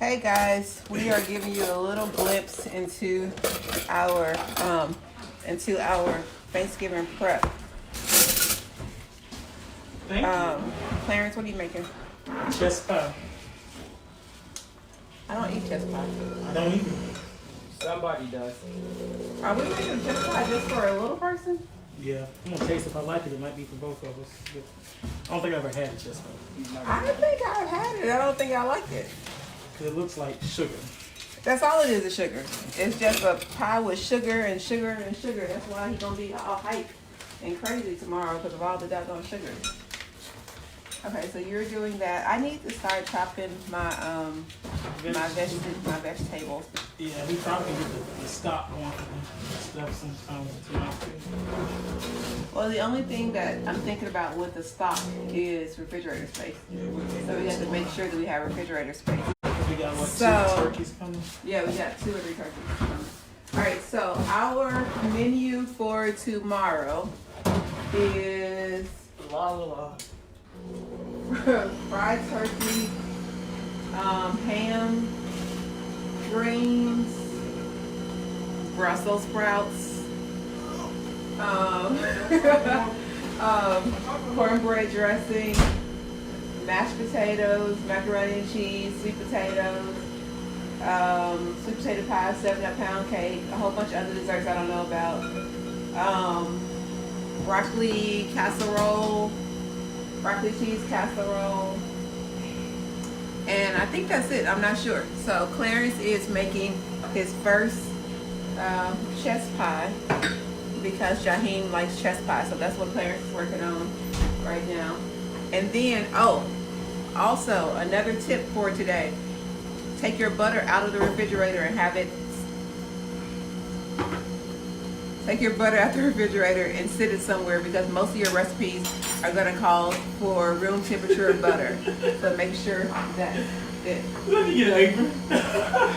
Hey guys, we are giving you a little glimpse our into our Thanksgiving prep. Thank you. Clarence, what are you making? Chest pie. I don't eat chest pie. I don't either. Somebody does. Are we making chest pie just for a little person? Yeah, I'm gonna taste it. If I like it, it might be for both of us. But I don't think I've ever had a chest pie. I think I've had it. I don't think I like it. Cause it looks like sugar. That's all it is sugar. It's just a pie with sugar and sugar and sugar. That's why he's gonna be all hype and crazy tomorrow because of all the doggone sugar. Okay, so you're doing that. I need to start chopping my vegetables. Yeah, we probably can get the stock going for the stuff sometimes too much. Well, the only thing that I'm thinking about with the stock is refrigerator space. So we have to make sure that we have refrigerator space. We got what, So- 2 turkeys coming? Yeah, we got 2 or 3 turkeys. All right, so our menu for tomorrow is La la la. fried turkey, ham, greens, Brussels sprouts, cornbread dressing, mashed potatoes, macaroni and cheese, sweet potatoes, sweet potato pie, 7-up pound cake, a whole bunch of other desserts I don't know about, broccoli casserole, broccoli cheese casserole, and I think that's it. I'm not sure. So Clarence is making his first chest pie because Jaheem likes chest pie, so that's what Clarence is working on right now. And then, also another tip for today: take your butter out of the refrigerator and have it. Take your butter out the refrigerator and sit it somewhere because most of your recipes are going to call for room temperature butter. So make sure that's it. Let me get an apron.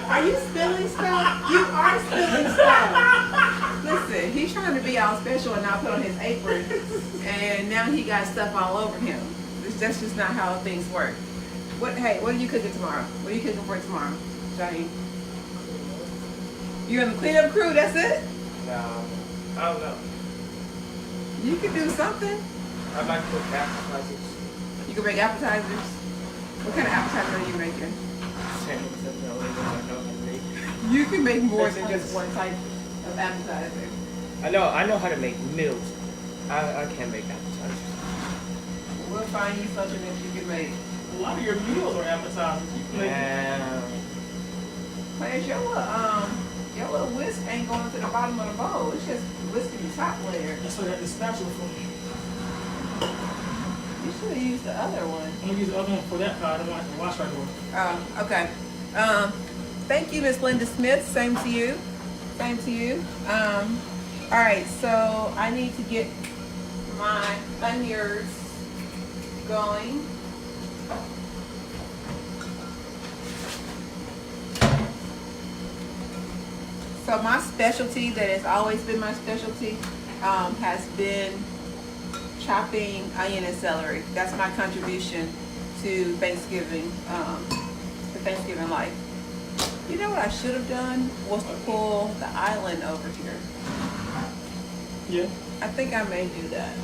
Are you spilling stuff? You are spilling stuff. Listen, he's trying to be all special and not put on his apron, and now he got stuff all over him. That's just not how things work. What are you cooking tomorrow? What are you cooking for tomorrow, Johnny? You're in the cleanup crew, that's it? No, I don't know. You can do something. I might cook appetizers. You can make appetizers. What kind of appetizer are you making? Same except the only one I know how to make. You can make more than just one type of appetizer. I know how to make meals. I can't make appetizers. We'll find you something that you can make. A lot of your meals are appetizers. You can make Clarence, your little whisk ain't going to the bottom of the bowl. It's just whisking the top layer. That's what I got the spatula for. You should have used the other one. I'm gonna use the other one for that pie. I don't want to wash right away. Oh, okay. Thank you, Miss Linda Smith. Same to you. Same to you. All right, so I need to get my onions going. So my specialty, that has always been my specialty, has been chopping onion and celery. That's my contribution to Thanksgiving, life. You know what I should have done was to pull the island over here. Yeah. I think I may do that.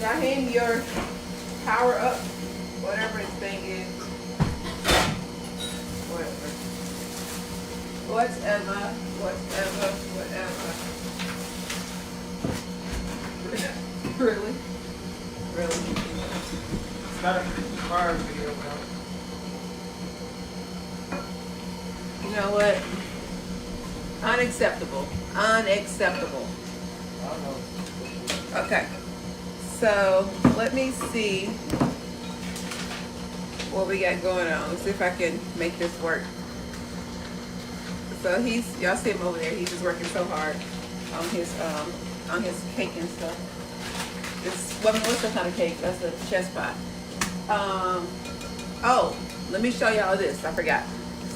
Jaheem, your power up, whatever his thing is. Whatever. Really? It's not a fire video, bro. You know what? Unacceptable. Unacceptable. I don't know. Okay. So let me see what we got going on. Let's see if I can make this work. So y'all see him over there. He's just working so hard on his on his cake and stuff. What's the kind of cake? That's a chest pie. Oh, let me show y'all this. I forgot.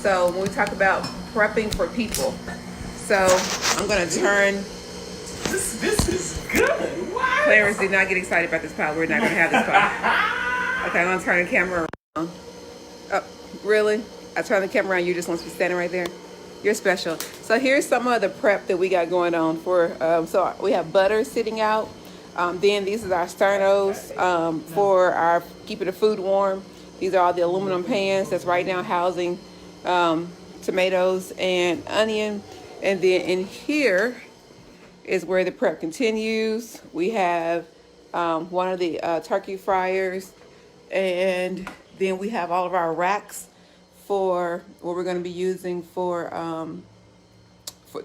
So when we talk about prepping for people, so I'm gonna turn. This is good. What? Clarence did not get excited about this pie. We're not gonna have this pie. Okay, I'm gonna turn the camera around. Oh, really? I turn the camera around. You just want to be standing right there. You're special. So here's some of the prep that we got going on for. So we have butter sitting out. Then these are our sternos for our keeping the food warm. These are all the aluminum pans that's right now housing tomatoes and onion. And then in here is where the prep continues. We have one of the turkey fryers, and then we have all of our racks for what we're going to be using for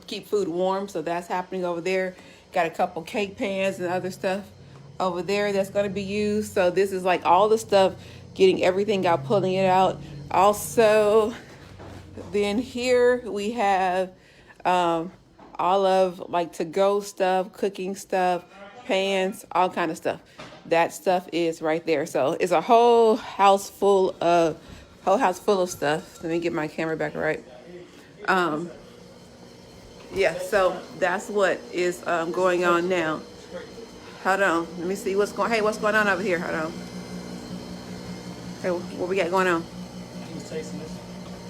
keep food warm. So that's happening over there. Got a couple cake pans and other stuff over there that's going to be used. So this is like all the stuff, getting everything out, pulling it out. Also, then here we have all of like to-go stuff, cooking stuff, pans, all kind of stuff. That stuff is right there. So it's a whole house full of stuff. Let me get my camera back right. Yeah, so that's what is going on now. Hold on, let me see what's going on over here. Hold on. Hey, what we got going on? He was tasting this.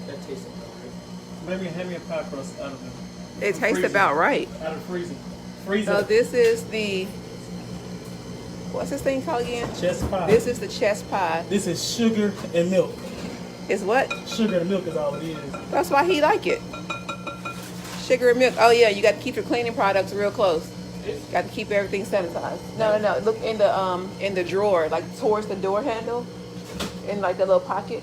That tastes good. Maybe hand me a pie crust out of the. It tastes about right. Out of freezing. So this is the, what's this thing called again? Chest pie. This is the chest pie. This is sugar and milk. Is what? Sugar and milk is all it is. That's why he like it. Sugar and milk. Oh yeah, you got to keep your cleaning products real close. Got to keep everything sanitized. No. Look in the drawer, like towards the door handle, in like the little pocket.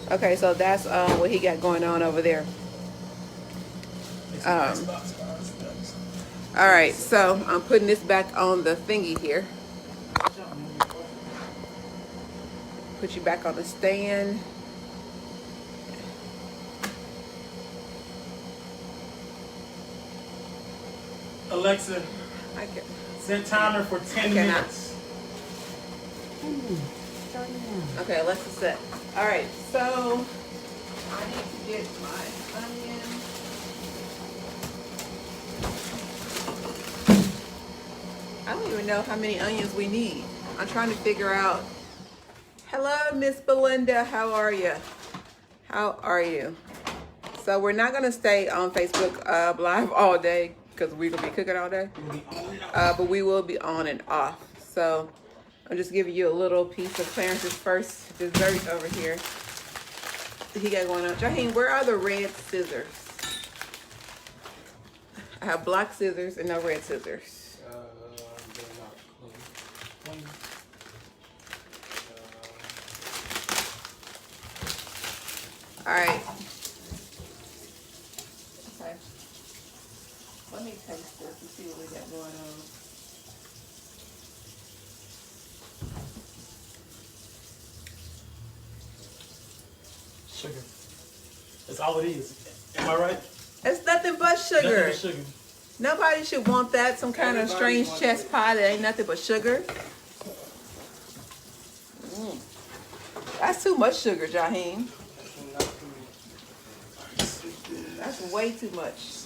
Okay, so that's what he got going on over there. All right, so I'm putting this back on the thingy here. Put you back on the stand. Alexa, set timer for 10 minutes. Okay, Alexa set. All right, so I need to get my onion. I don't even know how many onions we need. I'm trying to figure out. Hello, Miss Belinda. How are you? How are you? So we're not gonna stay on Facebook Live all day because we're gonna be cooking all day. But we will be on and off. So I'm just giving you a little piece of Clarence's first dessert over here. He got going on. Jaheem, where are the red scissors? I have black scissors and no red scissors. All right. Okay. Let me taste this and see what we got going on. Sugar. That's all it is. Am I right? It's nothing but sugar. Nothing but sugar. Nobody should want that. Some kind of strange chest pie that ain't nothing but sugar. That's too much sugar, Jaheem. That's way too much.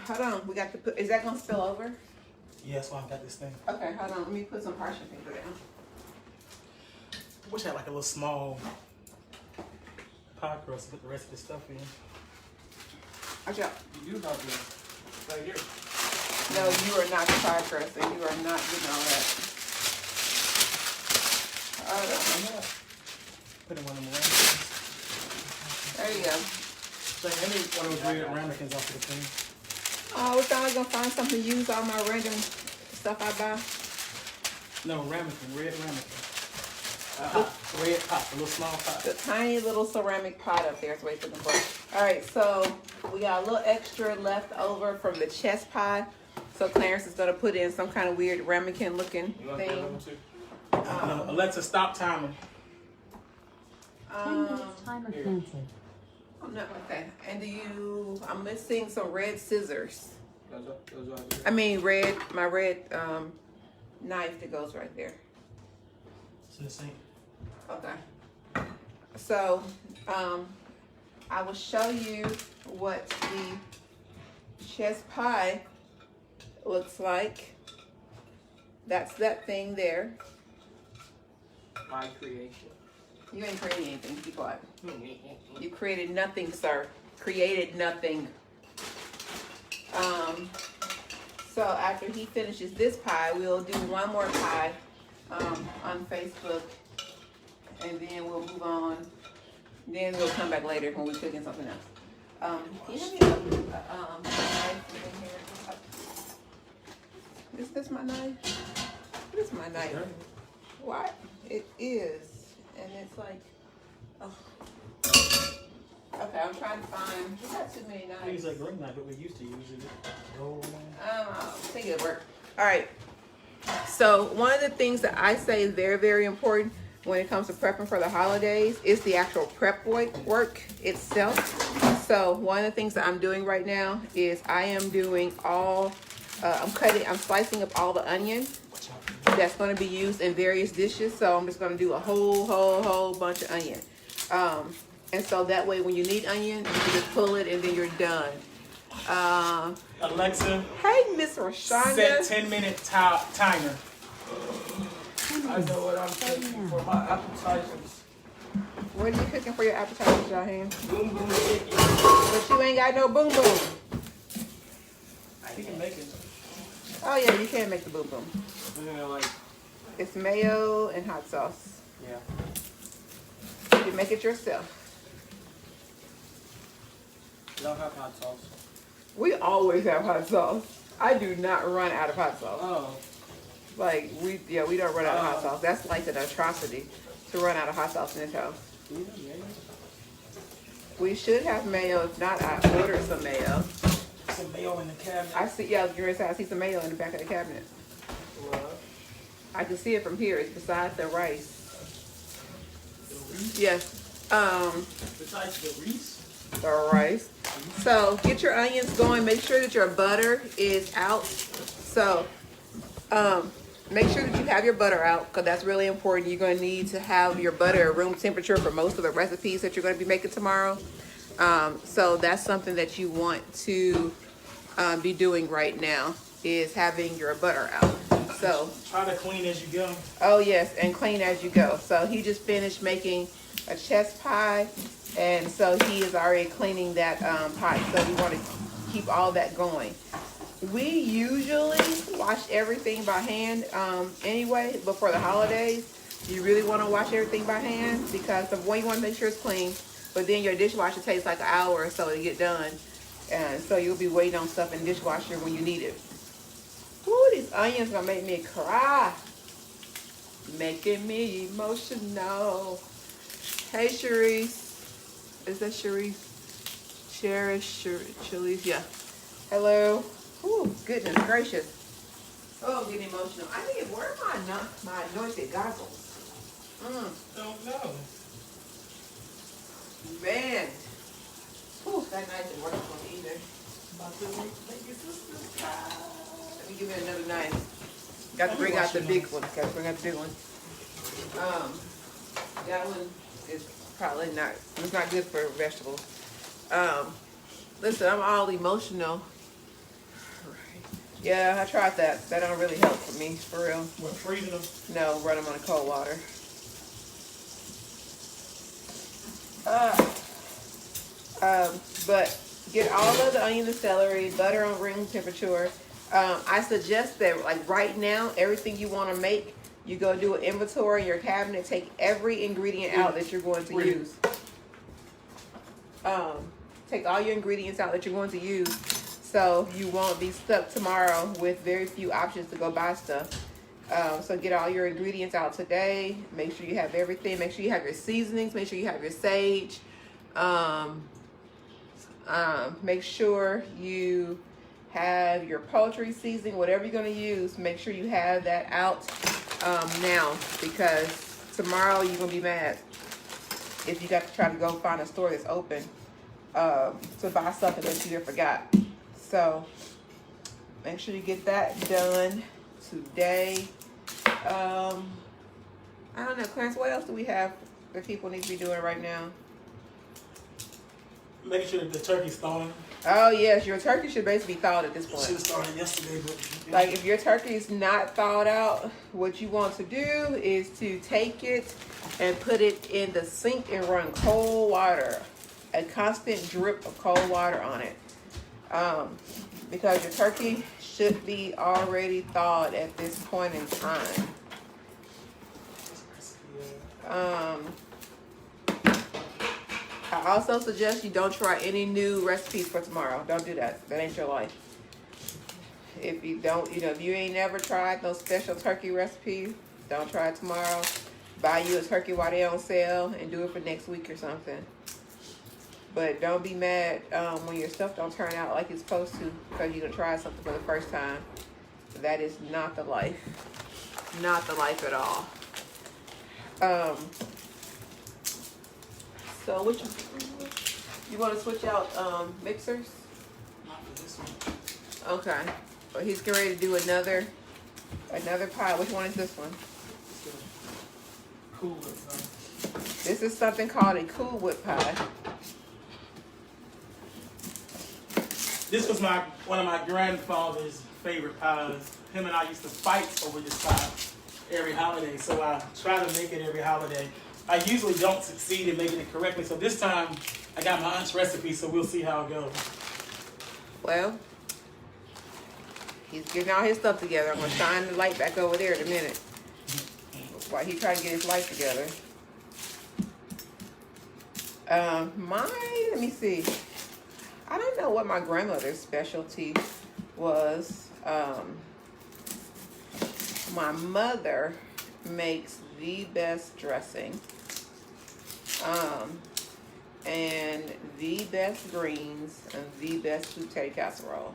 Hold on, we got to put, is that gonna spill over? Yeah, that's why I got this thing. Okay, hold on, let me put some parchment paper down. I wish I had like a little small pie crust to put the rest of this stuff in. Watch out. You do have this right here. No, you are not the pie crust, and you are not getting all that. Hold on. Put in one of them ramekins. There you go. So I need one of those red ramekins off of the thing. Oh, we thought I was gonna find something to use all my random stuff I buy. No, ramekin, red ramekin. Red pot, a little small pot. The tiny little ceramic pot up there is way for the book. All right, so we got a little extra left over from the chest pie. So Clarence is gonna put in some kind of weird ramekin looking thing. Alexa, stop timer. Timer canceled. Oh, no, okay. And I'm missing some red scissors. Those are I mean, my red knife that goes right there. It's in the sink. Okay. So, I will show you what the chess pie looks like. That's that thing there. my creation. You ain't creating anything. Be quiet. You created nothing, sir. Created nothing. So after he finishes this pie, we'll do one more pie on Facebook, and then we'll move on. Then we'll come back later when we're cooking something else. Can you have me a knife in here? Is this my knife? What is my knife? What? It is, and it's like, oh. Okay, I'm trying to find. We got too many knives. We use like ring knife, but we used to use it. Gold one. I think it'll work. All right. So one of the things that I say is very, very important when it comes to prepping for the holidays is the actual prep work itself. So one of the things that I'm doing right now is I am doing I'm slicing up all the onion that's going to be used in various dishes. So I'm just going to do a whole bunch of onion. And so that way when you need onion, you can just pull it and then you're done. Alexa, Hey, Miss Rashonda. set 10-minute timer. I know what I'm cooking for my appetizers. What are you cooking for your appetizers, Jahan? Boom boom chicken. But you ain't got no boom boom. You can make it. Oh yeah, you can make the boom boom. Like, It's mayo and hot sauce. yeah. You can make it yourself. Don't have hot sauce. We always have hot sauce. I do not run out of hot sauce. Oh. Like we don't run out of hot sauce. That's like an atrocity to run out of hot sauce in this house. Yeah. We should have mayo. If not, I ordered some mayo. Some mayo in the cabinet. I see. Yeah, I see some mayo in the back of the cabinet. What? I can see it from here. It's beside the rice. Yes. Besides the Reese. The rice. So get your onions going. Make sure that your butter is out. So make sure that you have your butter out because that's really important. You're going to need to have your butter at room temperature for most of the recipes that you're going to be making tomorrow. So that's something that you want to be doing right now is having your butter out. So Try to clean as you go. oh yes, and clean as you go. So he just finished making a chess pie, and so he is already cleaning that pie. So we want to keep all that going. We usually wash everything by hand anyway, but for the holidays, you really want to wash everything by hand because the one, you want to make sure it's clean, but then your dishwasher takes like an hour or so to get done, and so you'll be waiting on stuff in the dishwasher when you need it. Ooh, these onions gonna make me cry. Making me emotional. Hey, Sharice. Is that Sharice? Sharice, yeah. Hello. Ooh, goodness gracious. Oh, I'm getting emotional. I need, where are my anointed goggles? Don't know. Man. Ooh, that knife didn't work for me either. About to make your sister's pie. Let me give me another knife. Got to bring out the big one. Got to bring out the big one. That one is probably not. It's not good for vegetables. Listen, I'm all emotional. Yeah, I tried that. That don't really help for me, for real. What, freezing them? No, run them on cold water. But get all of the onion and celery, butter on room temperature. I suggest that like right now, everything you want to make, you go do an inventory in your cabinet, take every ingredient out that you're going to use. Take all your ingredients out that you're going to use so you won't be stuck tomorrow with very few options to go buy stuff. So get all your ingredients out today. Make sure you have everything. Make sure you have your seasonings. Make sure you have your sage. Make sure you have your poultry seasoning, whatever you're going to use. Make sure you have that out now because tomorrow you're going to be mad if you got to try to go find a store that's open to buy something that you just forgot. So make sure you get that done today. I don't know, Clarence, what else do we have that people need to be doing right now? Making sure that the turkey's thawing. Oh yes, your turkey should basically be thawed at this Should point. have started yesterday, but Like if your turkey is not thawed out, what you want to do is to take it and put it in the sink and run cold water, a constant drip of cold water on it, because your turkey should be already thawed at this point in time. I also suggest you don't try any new recipes for tomorrow. Don't do that. That ain't your life. If you don't, if you ain't never tried those special turkey recipes, don't try it tomorrow. Buy you a turkey while they're on sale and do it for next week or something. But don't be mad when your stuff don't turn out like it's supposed to because you're going to try something for the first time. That is not the life. Not the life at all. So which you want to switch out mixers? not for this one. Okay. But he's getting ready to do another pie. Which one is this one? It's the Cool Whip. This is something called a Cool Whip pie. This was one of my grandfather's favorite pies. Him and I used to fight over this pie every holiday, so I try to make it every holiday. I usually don't succeed in making it correctly, so this time I got my aunt's recipe, so we'll see how it goes. Well, he's getting all his stuff together. I'm going to shine the light back over there in a minute while he tries to get his life together. Let me see. I don't know what my grandmother's specialty was. My mother makes the best dressing. And the best greens and the best sauté casserole.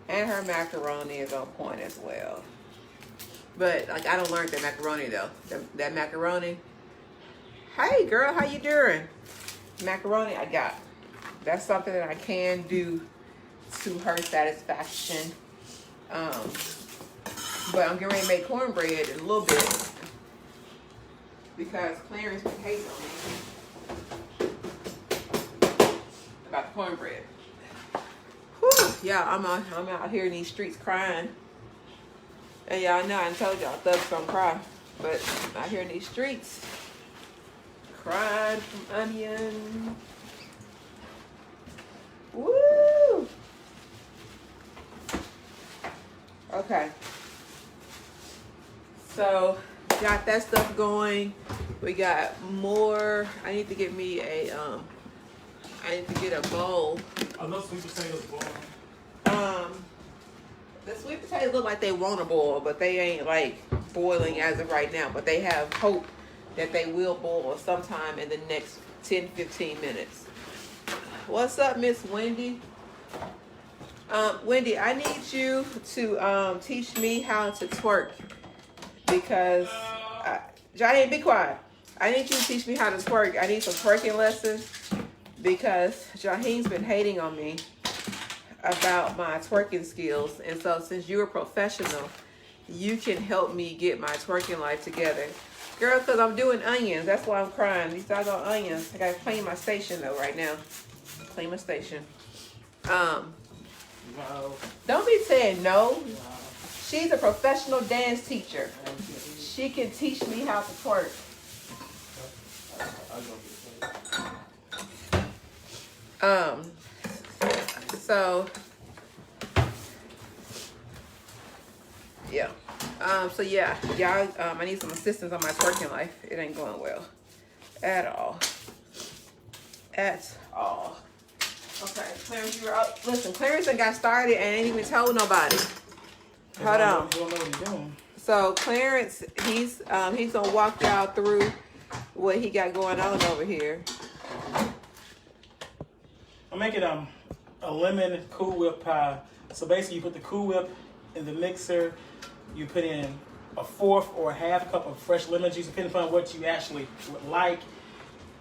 And her macaroni is on point as well. But like I don't learn that macaroni though. That macaroni. Hey girl, how you doing? Macaroni I got. That's something that I can do to her satisfaction. But I'm getting ready to make cornbread in a little bit because Clarence been hating on me about the cornbread. Whew, yeah, I'm out here in these streets crying. And y'all know I told y'all thugs don't cry, but I'm out here in these streets crying from onion. Woo! Okay. So, got that stuff going. We got more. I need to get me a, I need to get a bowl. Are those sweet potatoes boiling? The sweet potatoes look like they want to boil, but they ain't like boiling as of right now. But they have hope that they will boil sometime in the next 10-15 minutes. What's up, Miss Wendy? Wendy, I need you to teach me how to twerk because Johnny, be quiet. I need you to teach me how to twerk. I need some twerking lessons because Jaheen's been hating on me about my twerking skills. And so since you're a professional, you can help me get my twerking life together. Girl, because I'm doing onions. That's why I'm crying. These doggone onions. I got to clean my station though right now. Clean my station. No. Don't be saying no. No. She's a professional dance teacher. She can teach me how to twerk. So yeah. So yeah, y'all, I need some assistance on my twerking life. It ain't going well. At all. At all. Okay, Clarence, you're out. Listen, Clarence done got started and ain't even told nobody. Hold on. You don't know what he's doing. So Clarence, he's gonna walk y'all through what he got going on over here. I'm making a lemon Cool Whip pie. So basically, you put the Cool Whip in the mixer. You put in a 1/4 or a 1/2 cup of fresh lemon juice, depending upon what you actually would like.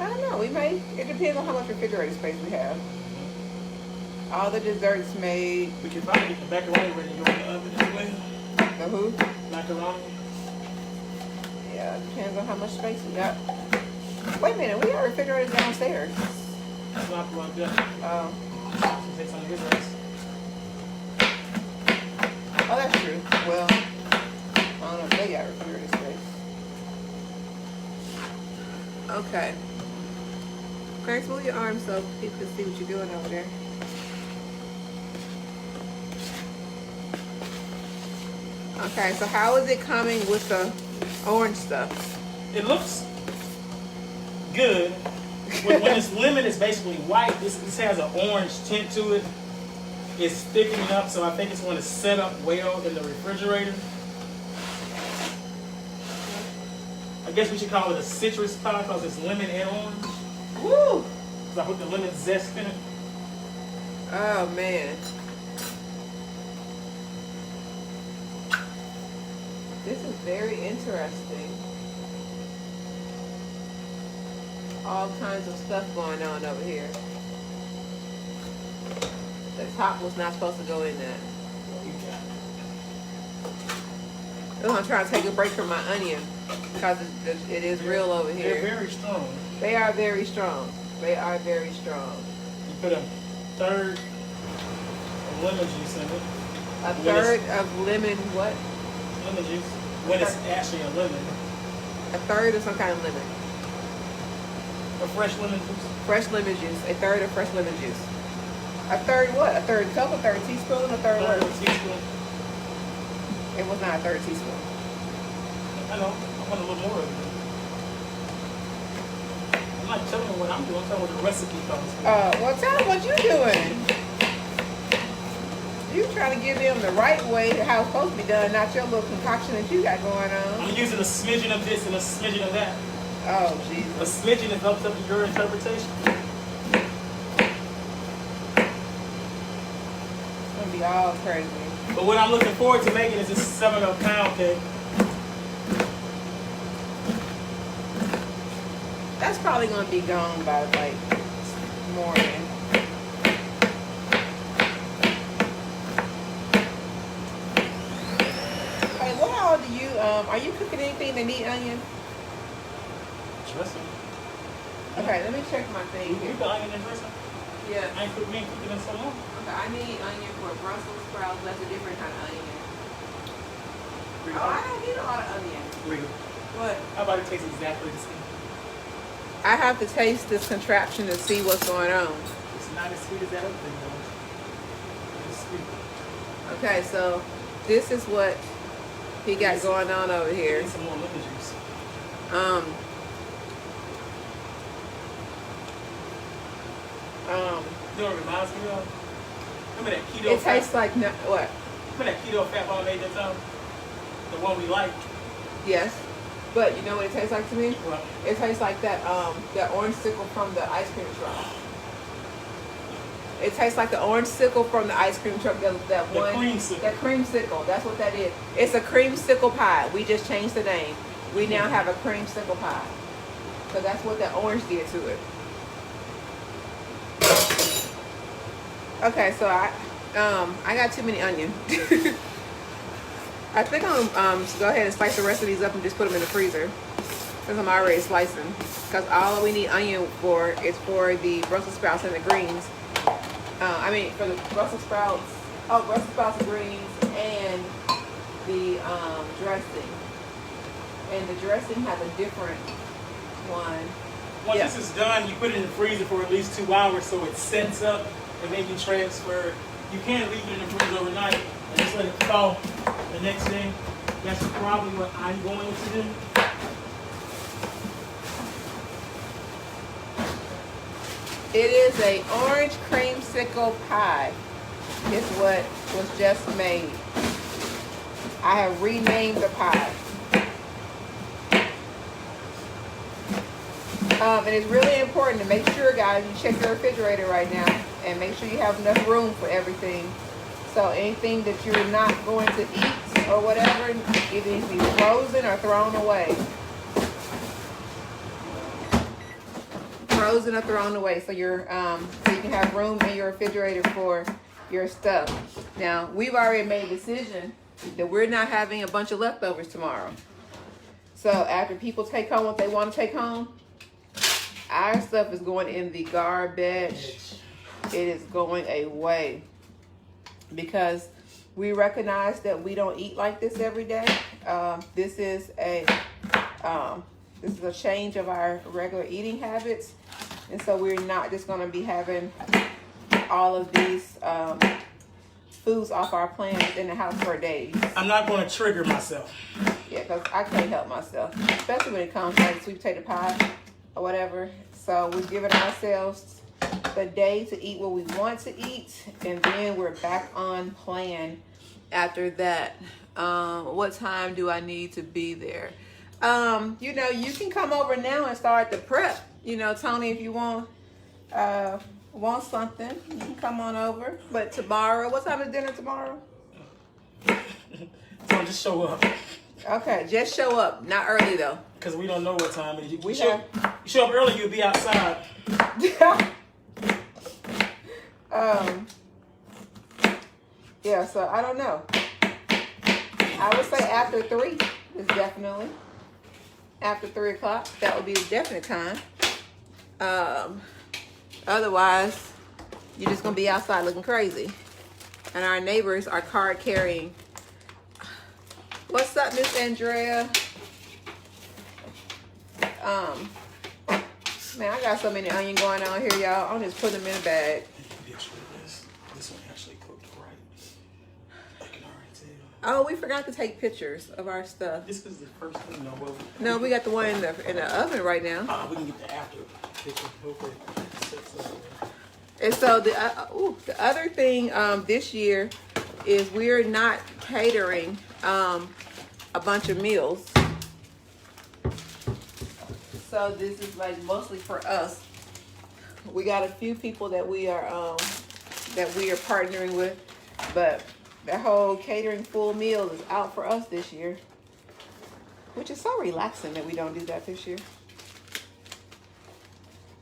I don't know. We may. It depends on how much refrigerator space we have. All the desserts made. We can probably get the macaroni ready to go in the oven as well. The who? Macaroni. Yeah, it depends on how much space we got. Wait a minute, we got refrigerators downstairs. That's not like that. Oh, Should take some of his rice. oh, that's true. Well, I don't know if they got refrigerator space. Okay. Grace, move your arms so people can see what you're doing over there. Okay, so how is it coming with the orange stuff? It looks good. When it's lemon, it's basically white. This has an orange tint to it. It's thickening up, so I think it's going to set up well in the refrigerator. I guess we should call it a citrus pie because it's lemon and orange. Woo! Because I put the lemon zest in it. Oh, man. This is very interesting. All kinds of stuff going on over here. The top was not supposed to go in there. I'm trying to take a break from my onion because it is real over here. They're very strong. They are very strong. They are very strong. You put a third of lemon juice in it. A third of lemon what? Lemon juice. When it's actually a lemon. A third of some kind of lemon. A fresh lemon juice. Fresh lemon juice. A third of fresh lemon juice. A third what? A third cup, a third teaspoon, a third Third what? teaspoon. It was not a third teaspoon. I know. I want a little more of it. I'm not telling you what I'm doing. I'm telling you what the recipe calls for. Well, tell them what you're doing. You trying to give them the right way, how it's supposed to be done, not your little concoction that you got going on. I'm using a smidgen of this and a smidgen of that. Oh, A Jesus. smidgen is up to your interpretation. It's going to be all crazy. But what I'm looking forward to making is this 7 pound cake. That's probably going to be gone by, like, morning. Hey, what all do you, are you cooking anything that need onion? Dressing. Okay, let me check my thing You here. put onion in dressing? Yeah. I ain't cooked me cooking in so long. Okay, I need onion for Brussels sprouts. That's a different kind of onion. Oh, I don't need a lot of onion. What? How about it tastes exactly the same? I have to taste this contraption to see what's going on. It's not as sweet as that other thing though. It's sweet. Okay, so this is what he got going on over here. Need some more lemon juice. You know what it reminds me of? Remember that keto It tastes like what? Remember that keto fat bar I made that time? The one we like? Yes, but you know what it tastes like to me? Well, It tastes like that orange sickle from the ice cream truck. It tastes like the orange sickle from the ice cream truck. That the one. creamsicle. That creamsicle. That's what that is. It's a creamsicle pie. We just changed the name. We now have a creamsicle pie. So that's what that orange did to it. Okay, so I got too many onion. I think I'm go ahead and slice the rest of these up and just put them in the freezer since I'm already slicing. Because all we need onion for is for the Brussels sprouts and the greens. For the Brussels sprouts. Oh, Brussels sprouts and greens and the dressing. And the dressing has a different one. Once Yeah. this is done, you put it in the freezer for at least 2 hours so it sets up and then you transfer. You can leave it in the freezer overnight and just let it thaw the next day. That's probably what I'm going to do. It is a orange creamsicle pie. Is what was just made. I have renamed the pie. And it's really important to make sure, guys, you check your refrigerator right now and make sure you have enough room for everything. So anything that you're not going to eat or whatever, it needs to be frozen or thrown away. frozen or thrown away, so you can have room in your refrigerator for your stuff. Now, we've already made a decision that we're not having a bunch of leftovers tomorrow. So after people take home what they want to take home, our stuff is going in the garbage. It is going away because we recognize that we don't eat like this every day. This is a change of our regular eating habits, and so we're not just going to be having all of these foods off our plans in the house for days. I'm not going to trigger myself. Yeah, because I can't help myself, especially when it comes to like sweet potato pie or whatever. So we've given ourselves the day to eat what we want to eat, and then we're back on plan after that. What time do I need to be there? You can come over now and start the prep. Tony, if you want something, you can come on over. But tomorrow, what time is dinner tomorrow? So just show up. Okay, just show up. Not early though. Because we don't know what time it is. You show up early, you'll be outside. Yeah, so I don't know. I would say after 3 is definitely. After 3 o'clock, that would be a definite time. Otherwise, you're just going to be outside looking crazy. And our neighbors are card carrying. What's up, Miss Andrea? Man, I got so many onion going on here, y'all. I'm just putting them in a bag. This one actually cooked right. I can already tell. Oh, we forgot to take pictures of our stuff. This is the first thing. No, we got the one in the oven right now. We can get the after picture. Okay. And so the other thing this year is we're not catering a bunch of meals. So this is like mostly for us. We got a few people that we are partnering with, but that whole catering full meal is out for us this year, which is so relaxing that we don't do that this year.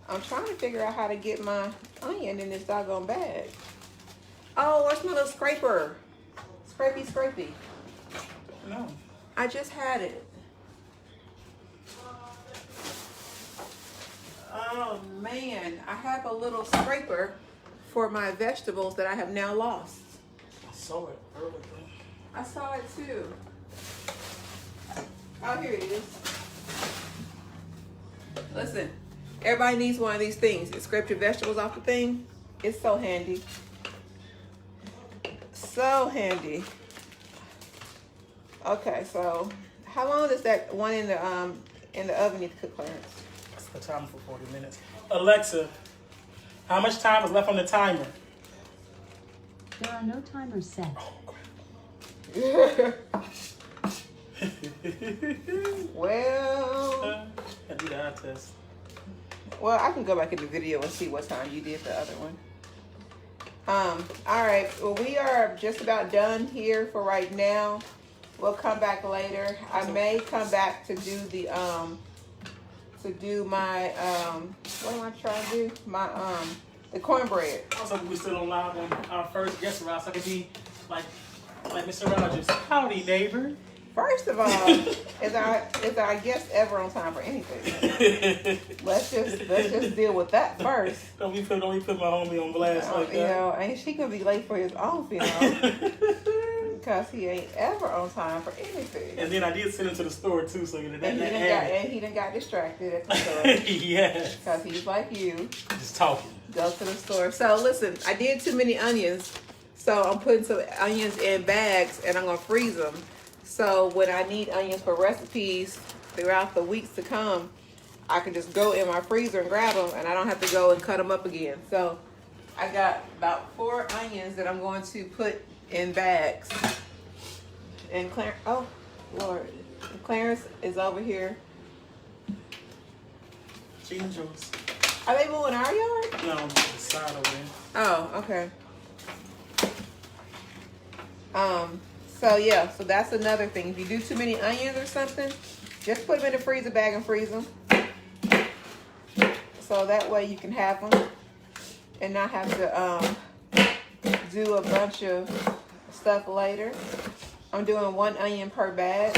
I'm trying to figure out how to get my onion in this doggone bag. Oh, where's my little scraper? Scrapey. No. I just had it. Oh man, I have a little scraper for my vegetables that I have now lost. I saw it earlier. I saw it too. Oh, here it is. Listen, everybody needs one of these things. It scrapes your vegetables off the thing. It's so handy. So handy. Okay, so how long does that one in the oven need to cook, Clarence? It's the timer for 40 minutes. Alexa, how much time is left on the timer? There are no timers set. Well, I do the eye test. well, I can go back in the video and see what time you did the other one. All right. Well, we are just about done here for right now. We'll come back later. I may come back to do the my what am I trying to do? My the cornbread. I was hoping we still on live on our first guest round, so I could be like Mr. Rogers. Howdy, neighbor. First of all, is our guest ever on time for anything? Let's just deal with that first. Don't be put my homie on blast like that. Ain't she gonna be late for his own funeral? Because he ain't ever on time for anything. And then I did send him to the store too, so he done got distracted at the store. Yes. Because he's like you. Just talking. Go to the store. So listen, I did too many onions, so I'm putting some onions in bags and I'm gonna freeze them. So when I need onions for recipes throughout the weeks to come, I can just go in my freezer and grab them, and I don't have to go and cut them up again. So I got about 4 onions that I'm going to put in bags. And Clarence, oh Lord, Clarence is over here. She enjoys. Are they moving our yard? No, on the side over there. Oh, okay. So yeah, so that's another thing. If you do too many onions or something, just put them in the freezer bag and freeze them. so that way you can have them and not have to do a bunch of stuff later. I'm doing 1 onion per bag.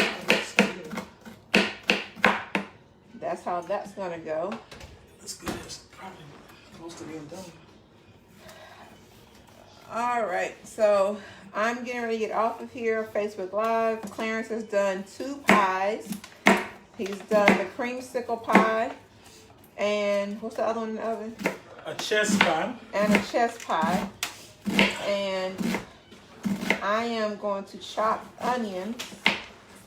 That's how that's gonna go. That's good. It's probably close to being done. All right, so I'm getting ready to get off of here. Facebook Live. Clarence has done 2 pies. He's done the creamsicle pie, and what's the other one in the oven? A chest pie. And a chest pie. And I am going to chop onions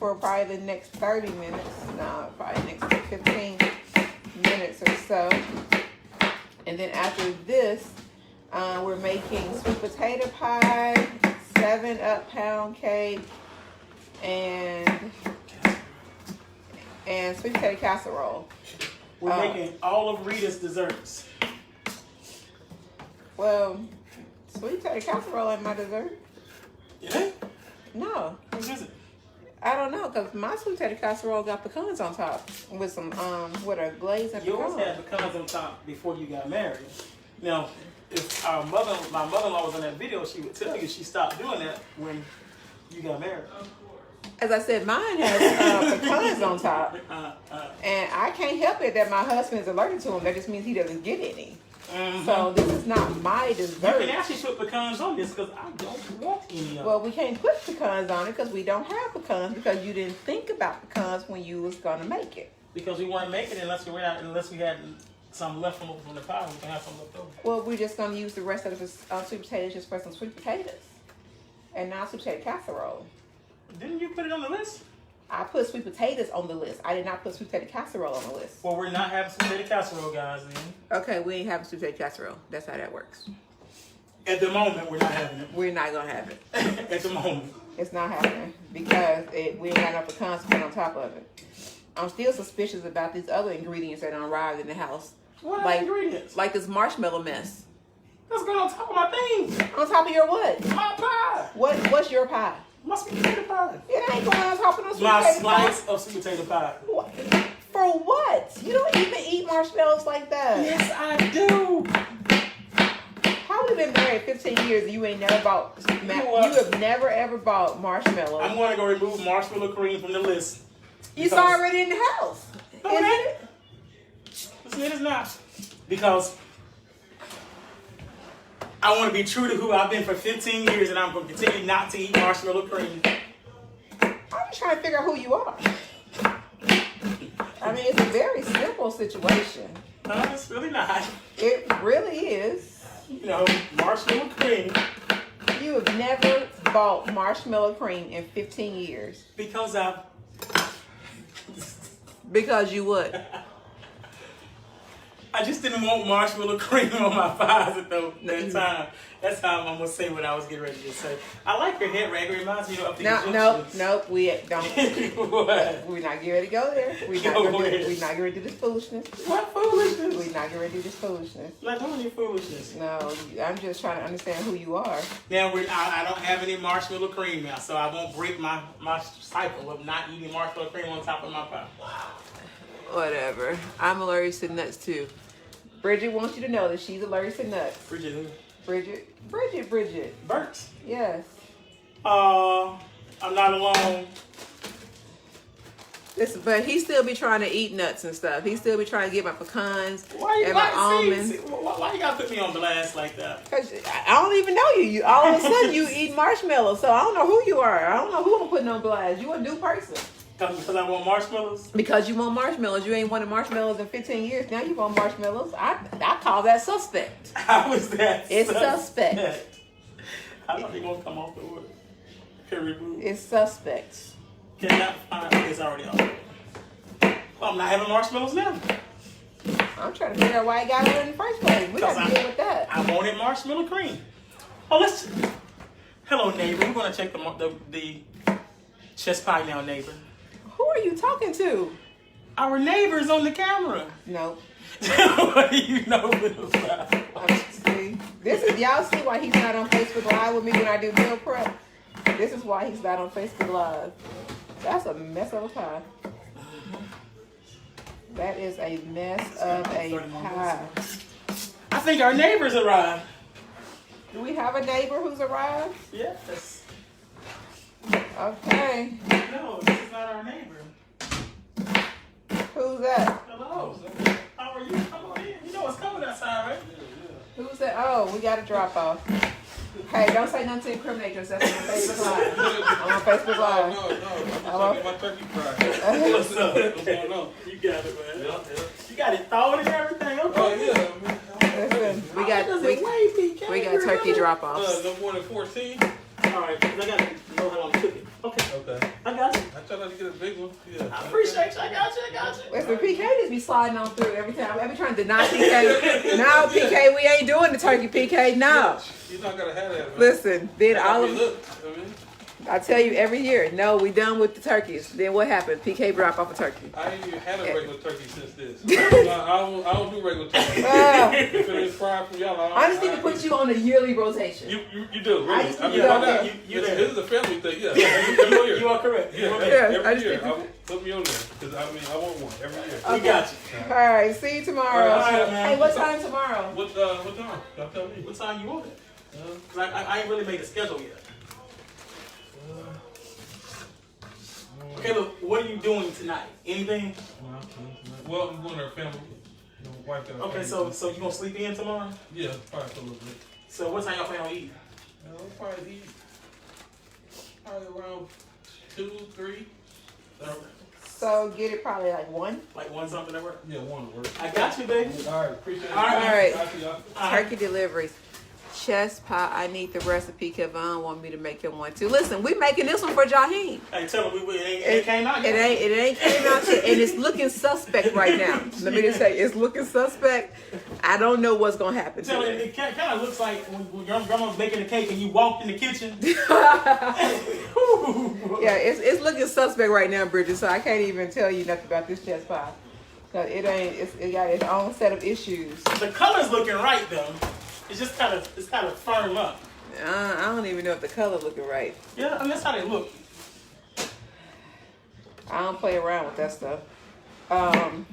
for probably the next 30 minutes. No, probably next 15 minutes or so. And then after this, we're making sweet potato pie, 7-Up pound cake, and sweet potato casserole. We're making all of Rita's desserts. Well, sweet potato casserole ain't my dessert. It ain't? No, What is it? I don't know, because my sweet potato casserole got pecans on top with some, with a glaze and Yours pecans. had pecans on top before you got married. Now, if my mother-in-law was in that video, she would tell you she stopped doing that when you got married. As I said, mine has pecans on top. And I can't help it that my husband is allergic to them. That just means he doesn't get any. Mm-hmm. So this is not my You dessert. can actually put pecans on this because I don't want any of them. Well, we can't put pecans on it because we don't have pecans because you didn't think about pecans when you was gonna make it. Because we weren't making it unless we had some left from the pie. We can have some left over. Well, we're just gonna use the rest of the sweet potatoes just for some sweet potatoes, and not sweet potato casserole. Didn't you put it on the list? I put sweet potatoes on the list. I did not put sweet potato casserole on the list. Well, we're not having sweet potato casserole, guys. Then Okay, we ain't having sweet potato casserole. That's how that works. at the moment, we're not having it. We're not gonna have it. At the moment. It's not happening because we ain't got enough pecans to put on top of it. I'm still suspicious about these other ingredients that arrived in the house. What Like- ingredients? Like this marshmallow mess. That's going on top of my things. On top of your what? My pie. What's your pie? My sweet potato pie. It ain't going on top of no sweet My potato slice of sweet potato pie. pie. What? For what? You don't even eat marshmallows like that. Yes, I do. How we been married 15 years and you ain't never bought You know what? you have never ever bought marshmallows. I'm going to go remove marshmallow cream from the list. It's because- already in the house. No, Isn't it it? ain't. Listen, it is not. Because I want to be true to who I've been for 15 years, and I'm going to continue not to eat marshmallow cream. I'm just trying to figure out who you are. I mean, it's a very simple situation. No, it's really not. It really is. You know, marshmallow cream. You have never bought marshmallow cream in 15 years. Because I've... Because you would. I just didn't want marshmallow cream on my pies at that time. That's how I'm gonna say what I was getting ready to say. I like your head rag. It reminds me of the Egyptians. No, we don't. What? We're not getting ready to go there. We're not Go going ahead. to get ready to do this foolishness. What foolishness? We're not getting ready to do this foolishness. Not doing any foolishness. No, I'm just trying to understand who you are. Now I don't have any marshmallow cream now, so I won't break my cycle of not eating marshmallow cream on top of my pie. Whatever. I'm allergic to nuts too. Bridget wants you to know that she's allergic to nuts. Bridget who? Bridget. Bert. Yes. I'm not alone. Listen, but he still be trying to eat nuts and stuff. He still be trying to get my pecans Why you and my got almonds. why you gotta put me on blast like that? 'Cause I don't even know you. You all of a sudden you eat marshmallows, so I don't know who you are. I don't know who I'm putting on blast. You a new person. Because I want marshmallows? Because you want marshmallows. You ain't wanted marshmallows in 15 years. Now you want marshmallows. I call that suspect. How is that? It's suspect. How are they gonna come off the order? Period. It's suspect. Cannot find it's already on. Well, I'm not having marshmallows now. I'm trying to figure out why I got it in the first place. We got to Because deal with that. I wanted marshmallow cream. Oh, let's. Hello, neighbor. We're gonna check the chest pie now, neighbor. Who are you talking to? Our neighbor's on the camera. No. What do you know about? See, this is y'all see why he's not on Facebook Live with me when I do meal prep. This is why he's not on Facebook Live. That's a mess of a pie. That is a mess of a pie. I think our neighbors arrived. Do we have a neighbor who's arrived? Yes. Okay. No, this is not our neighbor. Who's that? Hello. How are you? Come on in. You know it's cold outside, right? Who's that? Oh, we got a drop off. Hey, don't say nothing to incriminate yourself on Facebook Live. I'm on Facebook Live. No. I'm talking my turkey fry. What's up? What's going on? You got it, man. Yeah. You got it thawed and everything. Okay. Oh, yeah. Listen, we Does it weigh, PK? we got turkey drop offs. No more than 14. All right, 'cause I got to know how long to cook it. Okay. Okay. I got you. I try not to get a big one. Yeah. I appreciate you. I got you. Listen, PK just be sliding on through every time. I be trying to deny PK. No, PK, we ain't doing the turkey, PK. No. You're not gonna have that, man. Listen, then all of Look, I mean, I tell you every year, no, we done with the turkeys. Then what happened? PK drop off a turkey. I ain't even had a regular turkey since this. I don't do regular turkey. If it is fried from y'all, I just need to put you on a yearly rotation. You do, really. I just I need mean, to why go not? there. This is a family thing, yeah. Every year. You are correct. Yeah, Yeah, I every just year. think you- Put me on there. Because, I want one every year. We got you. All right, see you tomorrow. All right, man. Hey, what time tomorrow? What time? Y'all tell me. What time you want it? 'Cause I ain't really made a schedule yet. Okay, look, what are you doing tonight? Anything? Well, I'm going to her family. You know, wife got a Okay, family. so you gonna sleep in tomorrow? Yeah, probably for a little bit. So what time y'all plan on eating? We'll probably eat around 2, 3. So get it probably like 1. Like one something at work? Yeah, one to work. I got you, baby. All right, appreciate it. All right. All right. Got you, y'all. Turkey deliveries. Chest pie. I need the recipe. Kevon want me to make him one too. Listen, we making this one for Jaheem. Hey, tell him it came out It yet. ain't came out yet, and it's looking suspect right now. Let me just say, it's looking suspect. I don't know what's gonna happen. Tell To him it. it kind of looks like when your grandma's making the cake and you walked in the kitchen. Yeah, it's looking suspect right now, Bridget. So I can't even tell you nothing about this chest pie. Cause it ain't. It got its own set of issues. The color's looking right though. It's just kind of firm up. I don't even know if the color looking right. Yeah, I mean that's how they look. I don't play around with that stuff. Listen,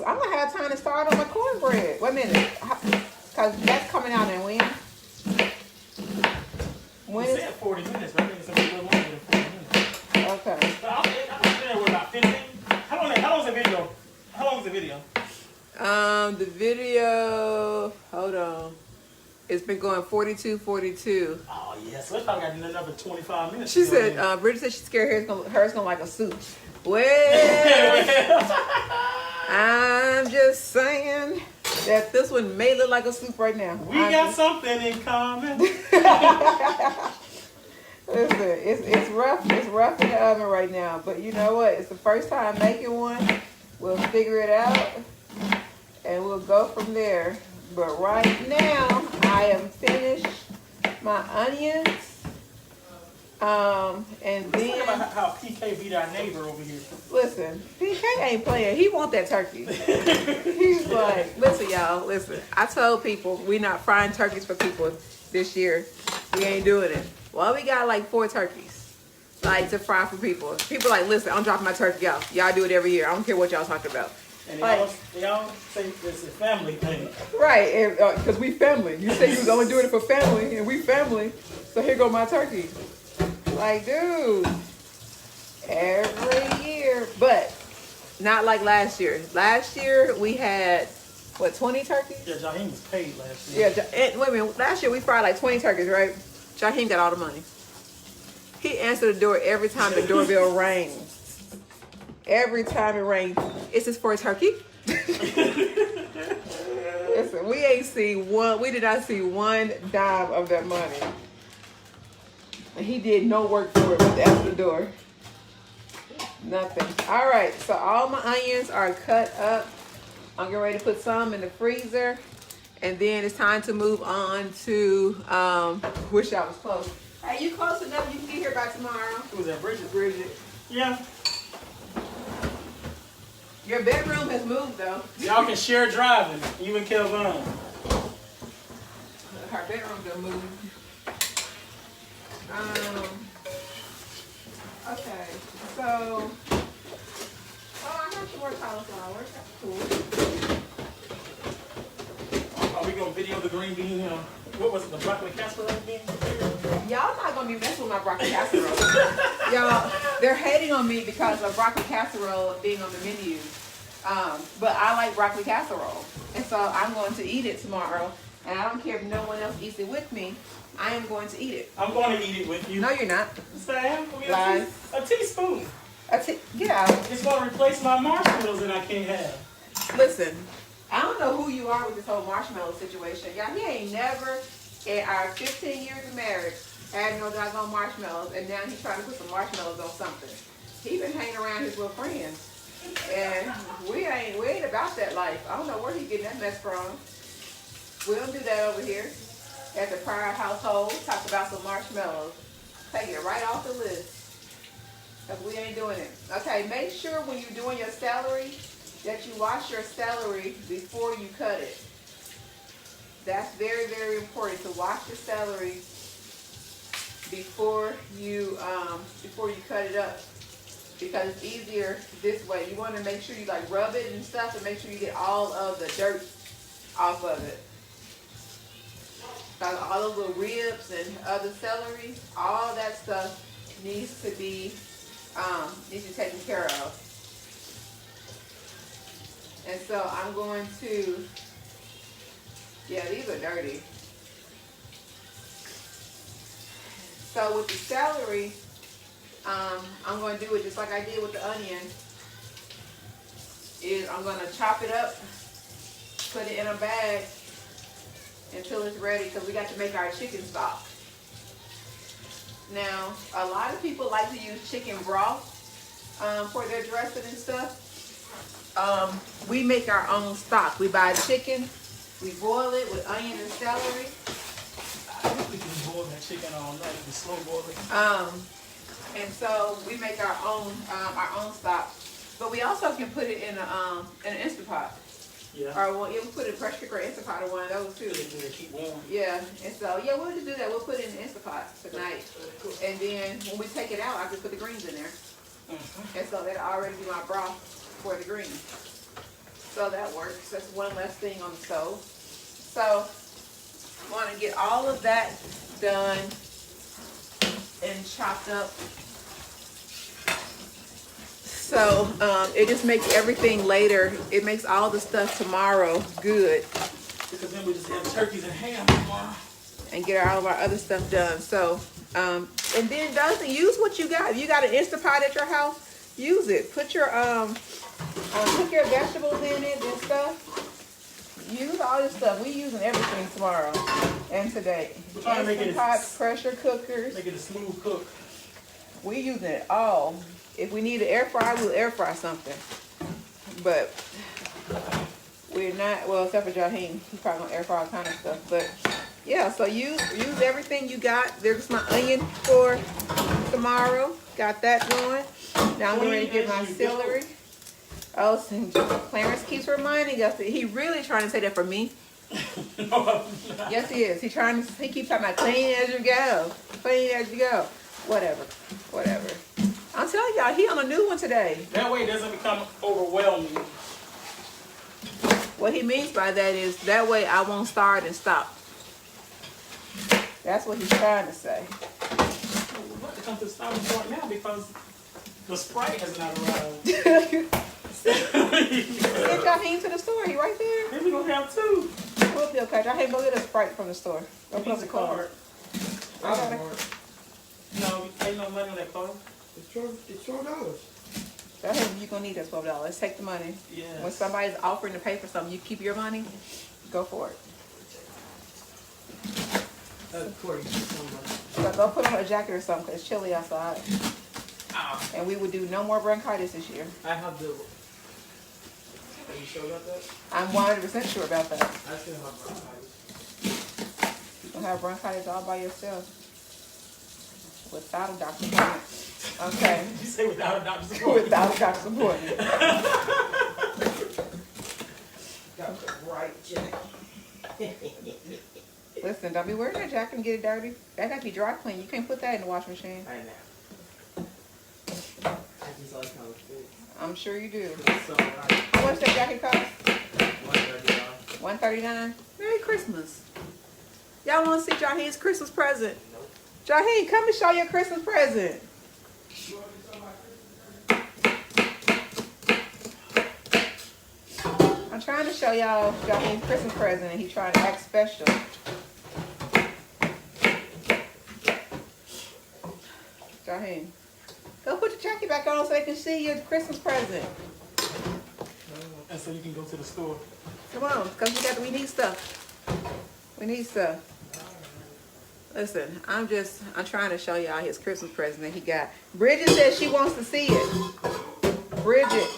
I'm gonna have time to start on my cornbread. Wait a minute, cause that's coming out in when? When We is? said 40 minutes, but I think it's gonna be a little longer than 40 minutes. Okay. But I'm there with about 15. How long is the video? How long is the video? The video. Hold on. It's been going 42. Oh yeah, so it's probably got another 25 minutes. She to go said, in. Bridget said she's scared hers gonna like a suit. Well, I'm just saying that this one may look like a soup right now. We got something in common. Listen, it's rough. It's rough in the oven right now. But you know what? It's the first time making one. We'll figure it out, and we'll go from there. But right now, I am finished my onions. And Think then about how PK beat our neighbor over here. listen, PK ain't playing. He want that turkey. He's like, listen, y'all, listen. I told people we not frying turkeys for people this year. We ain't doing it. Well, we got like 4 turkeys, like to fry for people. People like, listen, I'm dropping my turkey out. Y'all do it every year. I don't care what y'all talking about. And Like- they all say it's a family thing. Right, because we family. You say you was only doing it for family, and we family. So here go my turkey. Like, dude, every year, but not like last year. Last year we had what 20 turkeys? Yeah, Jaheim was paid last year. Yeah, wait a minute. Last year we fried like 20 turkeys, right? Jaheim got all the money. He answered the door every time the doorbell rang. Every time it rang, is this for a turkey? Listen, we ain't seen one. We did not see one dime of that money. And he did no work for it but to answer the door. Nothing. All right, so all my onions are cut up. I'm getting ready to put some in the freezer. And then it's time to move on to, wish I was close. Hey, you close enough you can get here by tomorrow. Who was that, Bridget? Bridget. Yeah. Your bedroom has moved though. Y'all can share driving. You and Kelvin. Her bedroom done moved. Okay, so, cool. Are we gonna video the green bean? What was it? The broccoli casserole bean? Y'all not gonna be messing with my broccoli casserole. Y'all, they're hating on me because of broccoli casserole being on the menu. But I like broccoli casserole. And so I'm going to eat it tomorrow. And I don't care if no one else eats it with me. I am going to eat it. I'm going to eat it with you. No, you're not. Sam, Lies. a teaspoon. Get out. It's going to replace my marshmallows that I can't have. Listen, I don't know who you are with this whole marshmallow situation. Y'all, he ain't never, in our 15 years of marriage, had no doggone marshmallows, and now he's trying to put some marshmallows on something. He been hanging around his little friends, and we ain't about that life. I don't know where he getting that mess from. We don't do that over here. At the prior household, talk about some marshmallows. Take it right off the list. Because we ain't doing it. Okay, make sure when you're doing your celery that you wash your celery before you cut it. That's very, very important to wash the celery before you cut it up. Because it's easier this way. You want to make sure you like rub it and stuff and make sure you get all of the dirt off of it. All those little ribs and other celery, all that stuff needs to be taken care of. And so I'm going to, yeah, these are dirty. So with the celery, I'm going to do it just like I did with the onion. I'm going to chop it up, put it in a bag until it's ready, because we got to make our chicken stock. Now, a lot of people like to use chicken broth for their dressing and stuff. We make our own stock. We buy chicken, we boil it with onion and celery. I think we can boil that chicken all night with slow boiling. And so we make our own stock. But we also can put it in an Instant Pot. Yeah. Or we'll put it in pressure cooker or Instant Pot or one of those too. To keep warm. Yeah, and so yeah, we'll just do that. We'll put it in the Instant Pot tonight, and then when we take it out, I can put the greens in there. And so that'll already be my broth for the greens. So that works. That's one less thing on the stove. So I want to get all of that done and chopped up. So it just makes everything later. It makes all the stuff tomorrow good. Because then we just have turkeys and ham tomorrow. And get all of our other stuff done. So, and then Dustin, use what you got. If you got an Instant Pot at your house, use it. Put your cook your vegetables in it and stuff. Use all this stuff. We using everything tomorrow and today. We're trying to make it Instant Pots, pressure cookers. Make it a smooth cook. We using it all. If we need an air fryer, we'll air fry something. But we're not, well, except for Jaheem. He's probably gonna air fry all kind of stuff. But yeah, so use everything you got. There's my onion for tomorrow. Got that going. Now I'm getting ready to get my celery. Oh, Clarence keeps reminding us that he really trying to say that for me. No, Yes, he is. He keeps talking about clean as you go. Clean as you go. Whatever. I'm telling y'all, he on a new one today. that way it doesn't become overwhelming. What he means by that is that way I won't start and stop. That's what he's trying to say. We're about to come to the stopping point now because the Sprite has not arrived. Get Jaheim to the store. He right there. Then we're going to have two. We'll be okay. Jaheim, go get a Sprite from the store. Go put up Use the a card. card. I got it. No, ain't no money on that card. It's $12. Jaheim, you're going to need that $12. Take the money. Yes. When somebody's offering to pay for something, you keep your money. Go for it. So go put on a jacket or something because it's chilly outside. Oh. And we would do no more bronchitis this year. I have the. Are you sure about that? I'm 100% sure about that. I still have bronchitis. You can have bronchitis all by yourself without a doctor's appointment. Okay. Did you say without a doctor's appointment? Without a doctor's appointment. Got the right jacket. Listen, don't be wearing that jacket and get it dirty. That got to be dry clean. You can't put that in the washing machine. I know. just like how it fits. I'm sure you do. So, like, How much that jacket cost? $139. $139. Merry Christmas. Y'all want to see Jaheem's Christmas present? Jaheem, come and show your Christmas present. I'm trying to show y'all Jaheem's Christmas present, and he trying to act special. Jaheem, go put your jacket back on so they can see your Christmas present. And so you can go to the store. Come on, because we need stuff. We need stuff. Listen, I'm trying to show y'all his Christmas present that he got. Bridget says she wants to see it. Bridget.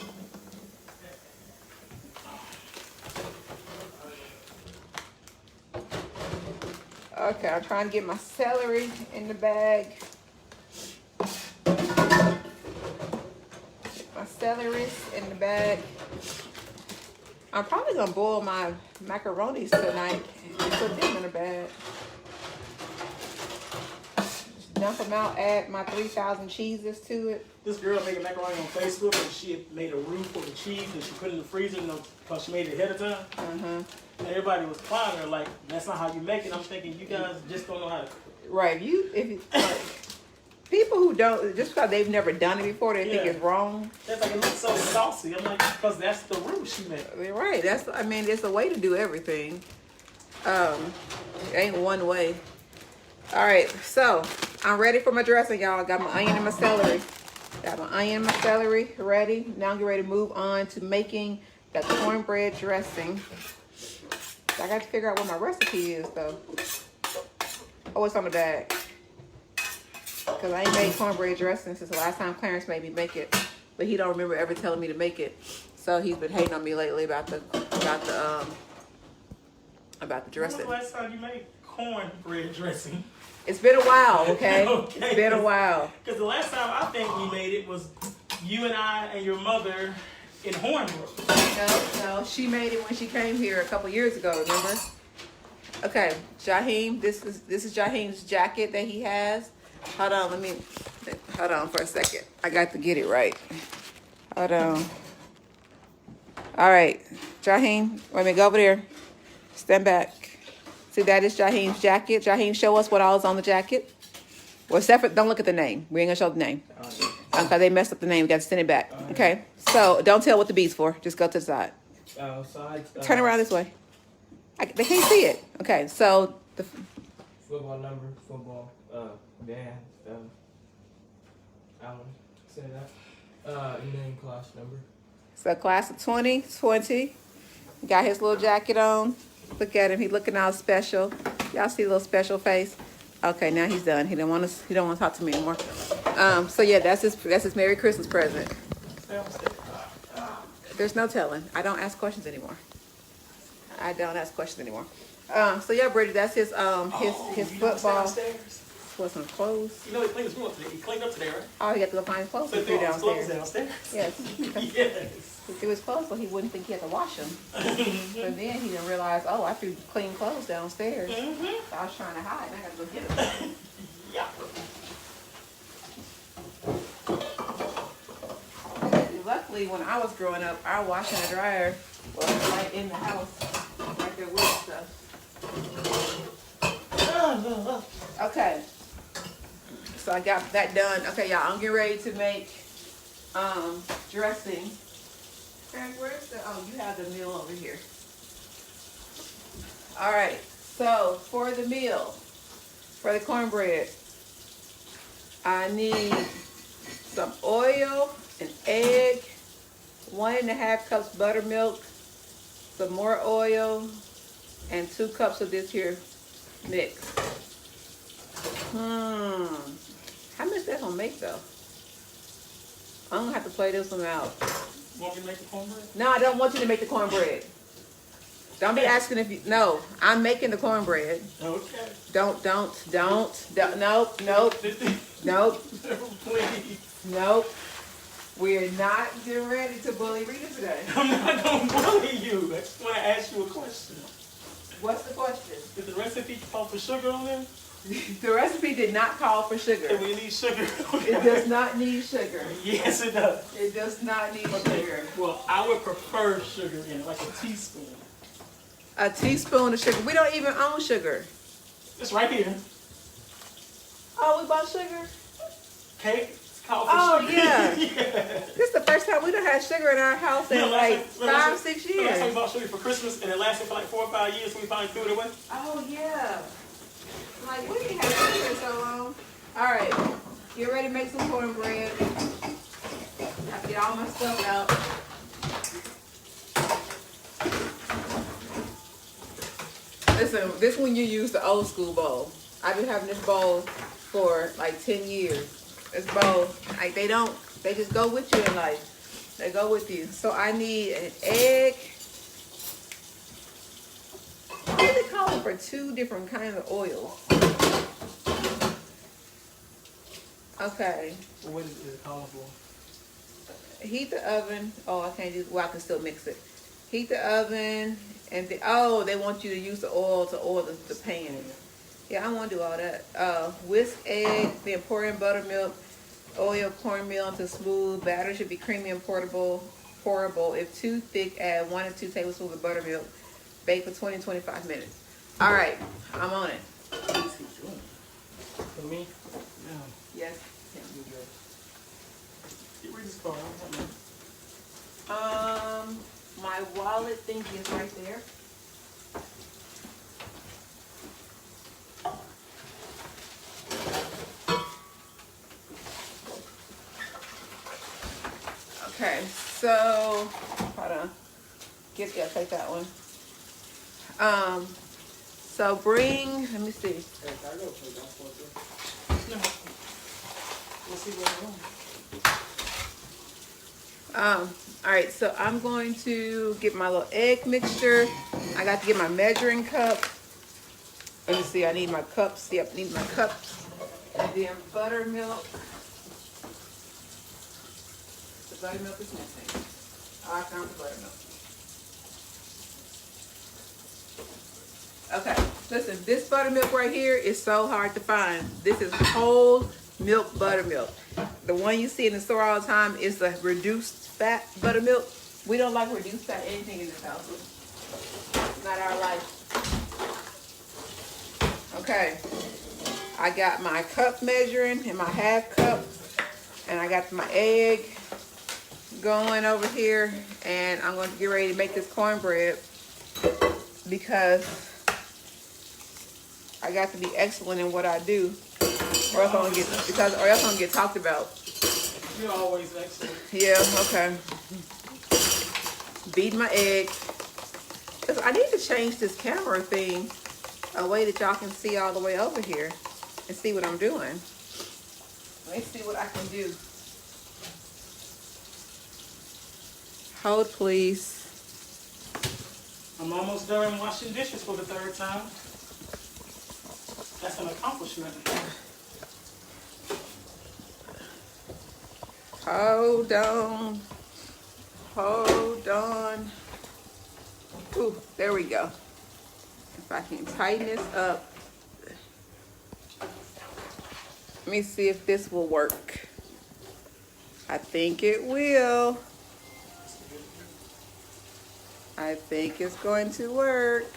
Okay, I'm trying to get my celery in the bag. My celery's in the bag. I'm probably gonna boil my macaronis tonight and put them in a bag. Dump them out, add my 3,000 cheeses to it. This girl making macaroni on Facebook, and she had made a roux for the cheese, and she put it in the freezer, because she made it ahead of time. And everybody was clowning her, like, that's not how you make it. I'm thinking, you guys just don't know how to cook it. Right, people who don't, just because they've never done it before, they think Yeah. it's wrong. That's like, it looks so saucy. I'm like, because that's the roux she made. Right, it's a way to do everything. It ain't one way. All right, so I'm ready for my dressing, y'all. I got my onion and my celery. Got my onion and my celery ready. Now I'm getting ready to move on to making the cornbread dressing. I got to figure out what my recipe is, though. Oh, it's on the bag. Because I ain't made cornbread dressing since the last time Clarence made me make it. But he don't remember ever telling me to make it. So he's been hating on me lately about the When was dressing. the last time you made cornbread dressing? It's been a while, okay? Okay. It's been a while. Because the last time I think we made it was you and I and your mother in Hornbrook. No, she made it when she came here a couple years ago, remember? Okay, Jaheem, this is Jaheem's jacket that he has. Hold on for a second. I got to get it right. Hold on. All right, Jaheem, wait a minute, go over there. Stand back. See, that is Jaheem's jacket. Jaheem, show us what all is on the jacket. Well, except for, don't look at the name. We ain't gonna show the name. Okay, they messed up the name. We got to send it back. Okay, so don't tell what the B's for. Just go to the side. Turn around this way. They can't see it. Okay, so the Football number, football, band, Alan, say that. And then class number. so class of 2020. Got his little jacket on. Look at him. He looking all special. Y'all see a little special face. Okay, now he's done. He don't want to talk to me anymore. So yeah, that's his Merry Christmas present. There's no telling. I don't ask questions anymore. So yeah, Bridget, that's his football. What's some clothes? You know he cleaned his room up today. He cleaned up today, right? Oh, he got to go find his clothes So to he do threw all his clothes downstairs. downstairs. Yes. Yes. He threw his clothes so he wouldn't think he had to wash them. But then he didn't realize, oh, I threw clean clothes downstairs. So I was trying to hide, and I got to go get them. Yeah. Luckily, when I was growing up, our washer and dryer was right in the house, right there with stuff. Okay, so I got that done. Okay, y'all, I'm getting ready to make dressing. Craig, where's the? Oh, you have the meal over here. All right, so for the meal, for the cornbread, I need some oil, an egg, 1.5 cups buttermilk, some more oil, and 2 cups of this here mix. How much that gonna make though? I'm gonna have to play this one out. You want me to make the cornbread? No, I don't want you to make the cornbread. Don't be asking if you, no, I'm making the cornbread. Okay. Don't, nope, Please. nope. We're not getting ready to bully Rita today. I'm not going to bully you. I just want to ask you a question. What's the question? Did the recipe call for sugar on there? The recipe did not call for sugar. And we need sugar. It does not need sugar. Yes, it does. It does not need Okay. sugar. Well, I would prefer sugar in it, like a teaspoon. A teaspoon of sugar. We don't even own sugar. It's right here. Oh, we bought sugar? Cake. It's called for Oh, sugar. yeah. Yeah. This is the first time we done had sugar in our house in like 5, 6 The last time we years. bought sugar for Christmas, and it lasted for like 4 or 5 years, so we finally threw it away. Oh, yeah. Like, we didn't have sugar in so long. All right. Get ready to make some cornbread. I have to get all my stuff out. Listen, this one you use the old school bowl. I've been having this bowl for like 10 years. This bowl, like they just go with you in life. They go with you. So I need an egg. What are they calling for 2 different kinds of oils? Okay. What is it called for? Heat the oven. Oh, I can't do, well, I can still mix it. Heat the oven, and oh, they want you to use the oil to oil the pan. Yeah, I want to do all that. Whisk egg, then pour in buttermilk, oil cornmeal until smooth. Batter should be creamy and pourable. If too thick, add 1 to 2 tablespoons of buttermilk. Bake for 20-25 minutes. All right, I'm on it. For me? Yeah. Yes. Get rid of this card. I don't have My wallet thingy is right there. Okay, so hold on. Take that one. So bring. Let me see. We'll see what's wrong. All right, so I'm going to get my little egg mixture. I got to get my measuring cup. Let me see, I need my cups. Yep, need my cups. And then buttermilk. The buttermilk is missing. Oh, I found the buttermilk. Okay, listen, this buttermilk right here is so hard to find. This is whole milk buttermilk. The one you see in the store all the time is the reduced fat buttermilk. We don't like reduced fat anything in this house. It's not our life. Okay, I got my cup measuring and my half cup, and I got my egg going over here, and I'm going to get ready to make this cornbread because I got to be excellent in what I do, or else I'm gonna get talked about. You're always excellent. Yeah, okay. Beat my egg. Listen, I need to change this camera thing a way that y'all can see all the way over here and see what I'm doing. Let me see what I can do. Hold, please. I'm almost done washing dishes for the 3rd time. That's an accomplishment. Hold on. Hold on. Ooh, there we go. If I can tighten this up. Let me see if this will work. I think it will. I think it's going to work.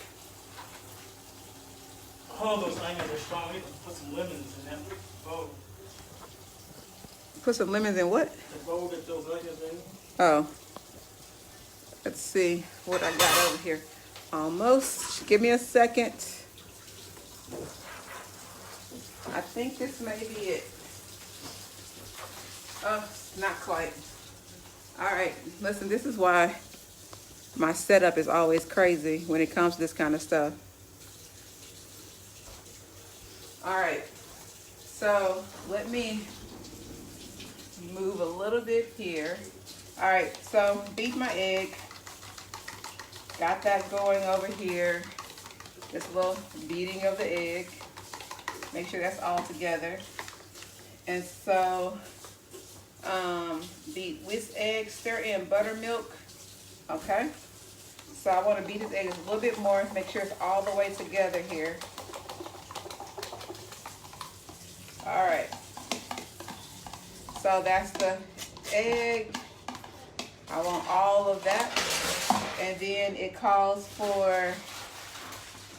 Oh, those onions are strong. We can put some lemons in that bowl. Put some lemons in what? The bowl that those onions in. Oh. Let's see what I got over here. Almost. Give me a second. I think this may be it. Oh, not quite. All right. Listen, this is why my setup is always crazy when it comes to this kind of stuff. All right. So let me move a little bit here. All right, so beat my egg. Got that going over here. This little beating of the egg. Make sure that's all together. And so, beat whisk egg, stir in buttermilk. Okay. So I want to beat this egg a little bit more. Make sure it's all the way together here. All right. So that's the egg. I want all of that. And then it calls for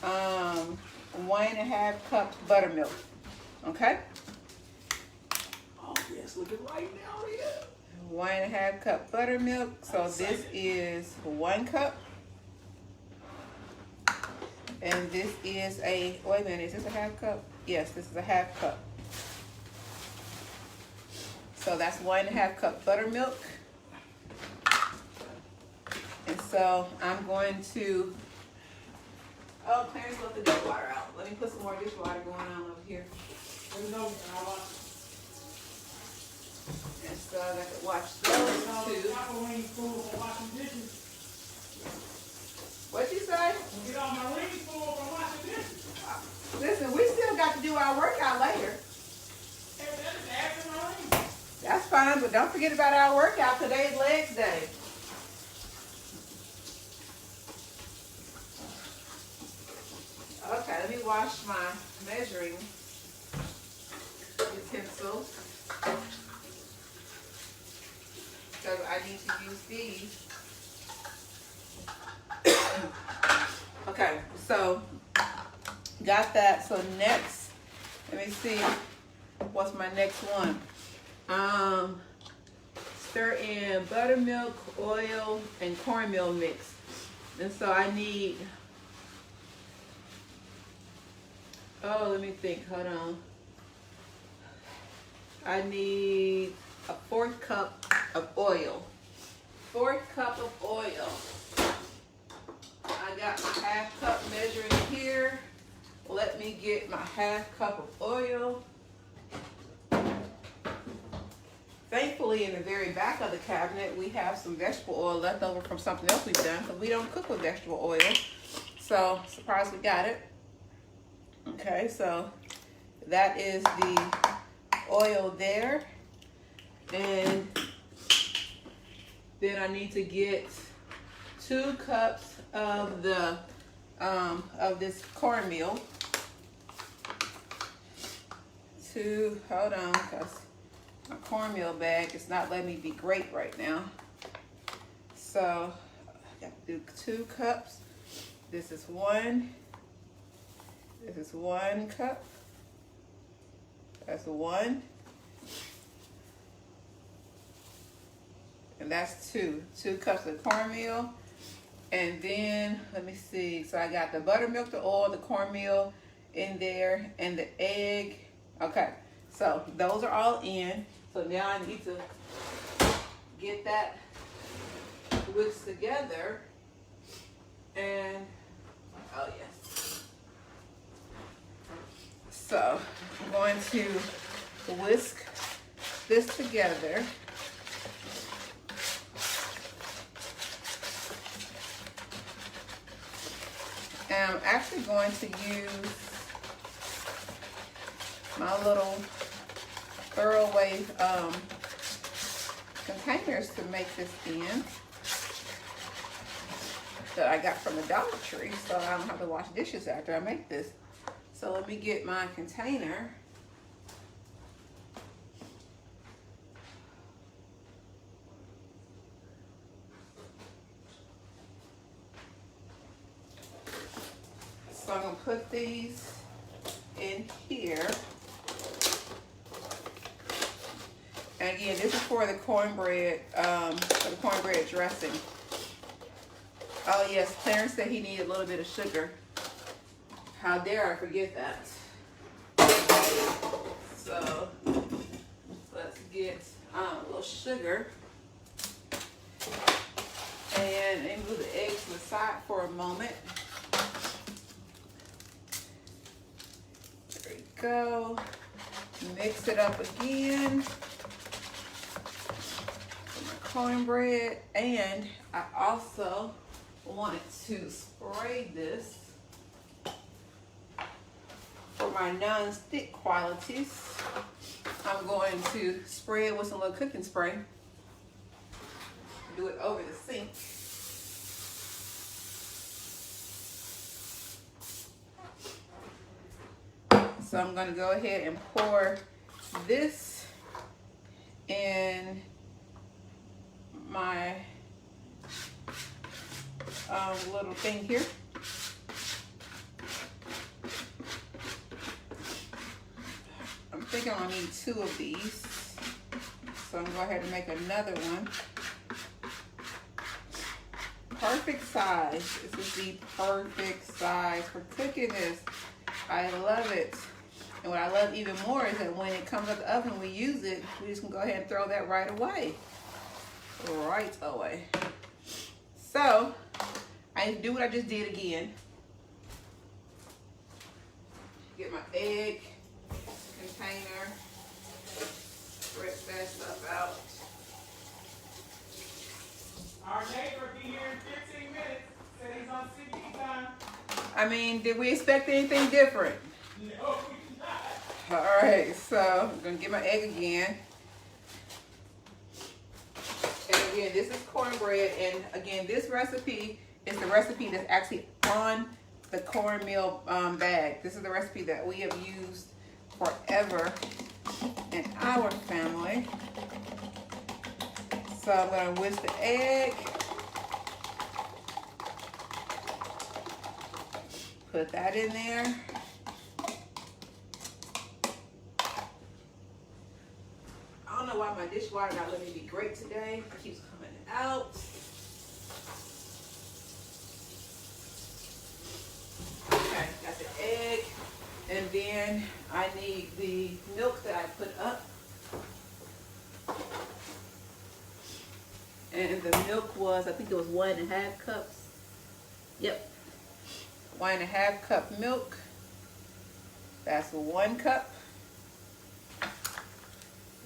1.5 cups buttermilk. Okay? Oh yes, looking right now, yeah. 1.5 cup buttermilk. So this is 1 cup. And this is wait a minute, is this a half cup? Yes, this is a half cup. So that's 1.5 cup buttermilk. And so I'm going to, oh, Clarence left the dishwater out. Let me put some more dishwater going on over here. Let me know, and I'll watch. And so I can watch those two. Papa wings full from washing dishes. What'd you say? Get all my rings full from washing dishes. Listen, we still got to do our workout later. Hey, that's asking my rings. That's fine, but don't forget about our workout. Today's legs day. Okay, let me wash my measuring utensils. Because I need to use these. Okay, so got that. So next, let me see what's my next one. Stir in buttermilk, oil, and cornmeal mix. And so I need, oh, let me think, hold on. I need a 1/4 cup of oil. 1/4 cup of oil. I got my 1/2 cup measuring here. Let me get my 1/2 cup of oil. Thankfully, in the very back of the cabinet, we have some vegetable oil left over from something else we've done because we don't cook with vegetable oil. So, surprised we got it. Okay, so that is the oil there. And then I need to get 2 cups of the of this cornmeal. Hold on, because my cornmeal bag is not letting me be great right now. So I got to do 2 cups. This is 1. This is 1 cup. That's 1. And that's 2 cups of cornmeal. And then, let me see. So I got the buttermilk, the oil, the cornmeal in there, and the egg. Okay, so those are all in. So now I need to get that whisked together. And, oh yes. So I'm going to whisk this together. And I'm actually going to use my little throwaway containers to make this in that I got from the Dollar Tree, so I don't have to wash dishes after I make this. So let me get my container. So I'm gonna put these in here. And again, this is for the cornbread dressing. Oh yes, Clarence said he needed a little bit of sugar. How dare I forget that? So let's get a little sugar. And move the eggs to the side for a moment. There we go. Mix it up again. Cornbread, and I also wanted to spray this for my non-stick qualities. I'm going to spray it with some little cooking spray. Do it over the sink. So I'm going to go ahead and pour this in my little thing here. I'm thinking I'll need 2 of these. So I'm gonna go ahead and make another one. Perfect size. This is the perfect size for cooking this. I love it. And what I love even more is that when it comes out the oven, we use it, we just can go ahead and throw that right away. Right away. So, I do what I just did again. Get my egg container. Rip that stuff out. Our neighbor be here in 15 minutes. Said he's on CP time. I mean, did we expect anything different? No, he's not. All right, so I'm gonna get my egg again. And again, this is cornbread, and again, this recipe is the recipe that's actually on the cornmeal bag. This is the recipe that we have used forever in our family. So I'm gonna whisk the egg. Put that in there. I don't know why my dishwater not letting me be great today. It keeps coming out. Okay, got the egg. And then I need the milk that I put up. And the milk was, I think it was 1.5 cups. Yep. 1.5 cup milk. That's 1 cup.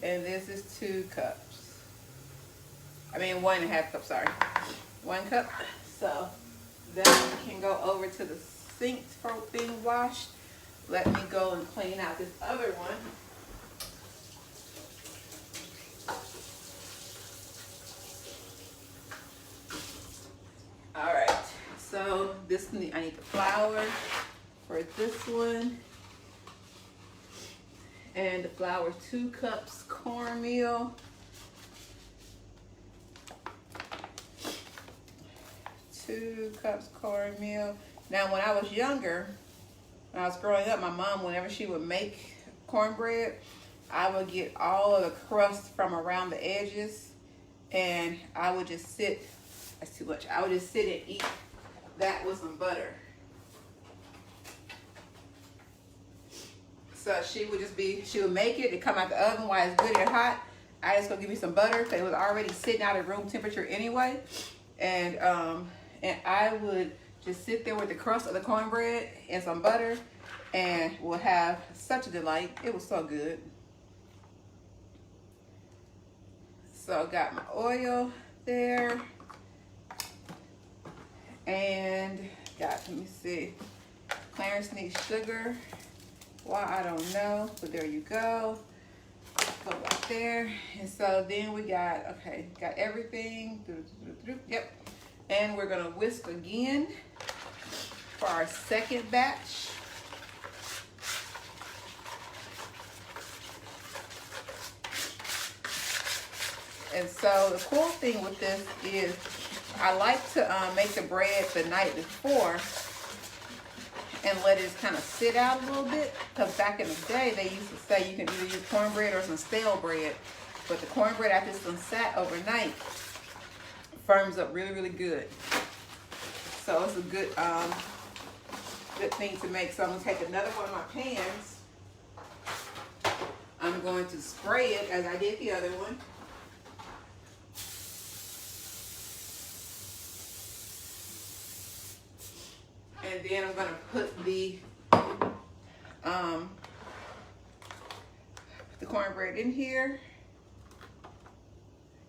And this is 2 cups. I mean 1.5 cups, sorry. 1 cup. So then we can go over to the sink for being washed. Let me go and clean out this other one. All right, so this I need the flour for this one. And the flour, 2 cups cornmeal. 2 cups cornmeal. Now when I was younger, when I was growing up, my mom, whenever she would make cornbread, I would get all of the crust from around the edges, and I would just sit, that's too much, I would just sit and eat that with some butter. So she would make it come out the oven while it's good and hot. I just go give me some butter, because it was already sitting out at room temperature anyway. And I would just sit there with the crust of the cornbread and some butter, and would have such a delight. It was so good. So I got my oil there. And got, let me see, Clarence needs sugar. Why, I don't know, but there you go. Go right there. And so then we got, okay, got everything. Yep. And we're gonna whisk again for our second batch. And so the cool thing with this is I like to make the bread the night before and let it kind of sit out a little bit, because back in the day they used to say you can either use cornbread or some stale bread, but the cornbread after it's been sat overnight firms up really, really good. So it's a good good thing to make. So I'm gonna take another one of my pans. I'm going to spray it as I did the other one. And then I'm gonna put the cornbread in here.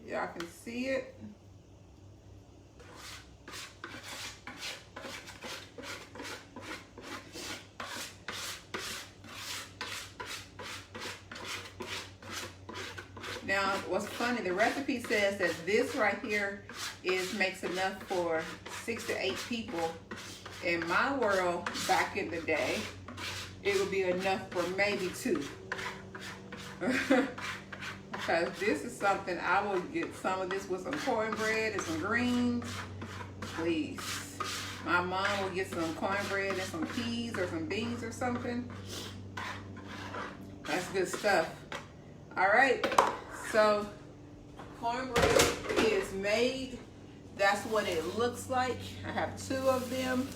Y'all can see it. Now, what's funny, the recipe says that this right here makes enough for 6 to 8 people. In my world, back in the day, it would be enough for maybe 2. Because this is something I will get some of this with some cornbread and some greens. Please. My mom will get some cornbread and some peas or some beans or something. That's good stuff. All right. So cornbread is made. That's what it looks like. I have 2 of them.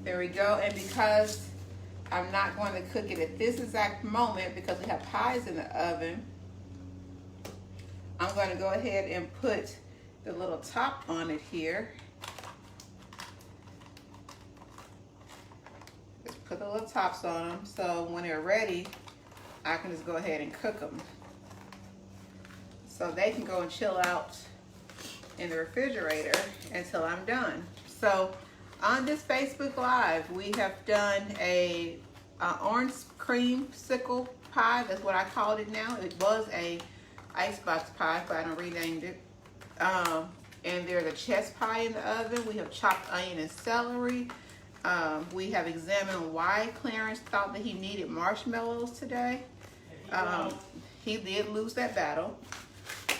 There we go. And because I'm not going to cook it at this exact moment because we have pies in the oven, I'm going to go ahead and put the little top on it here. Just put the little tops on them so when they're ready, I can just go ahead and cook them. So they can go and chill out in the refrigerator until I'm done. So on this Facebook Live, we have done a orange creamsicle pie. That's what I called it now. It was a icebox pie, but I done renamed it. And there's a chest pie in the oven. We have chopped onion and celery. We have examined why Clarence thought that he needed marshmallows today. He did lose that battle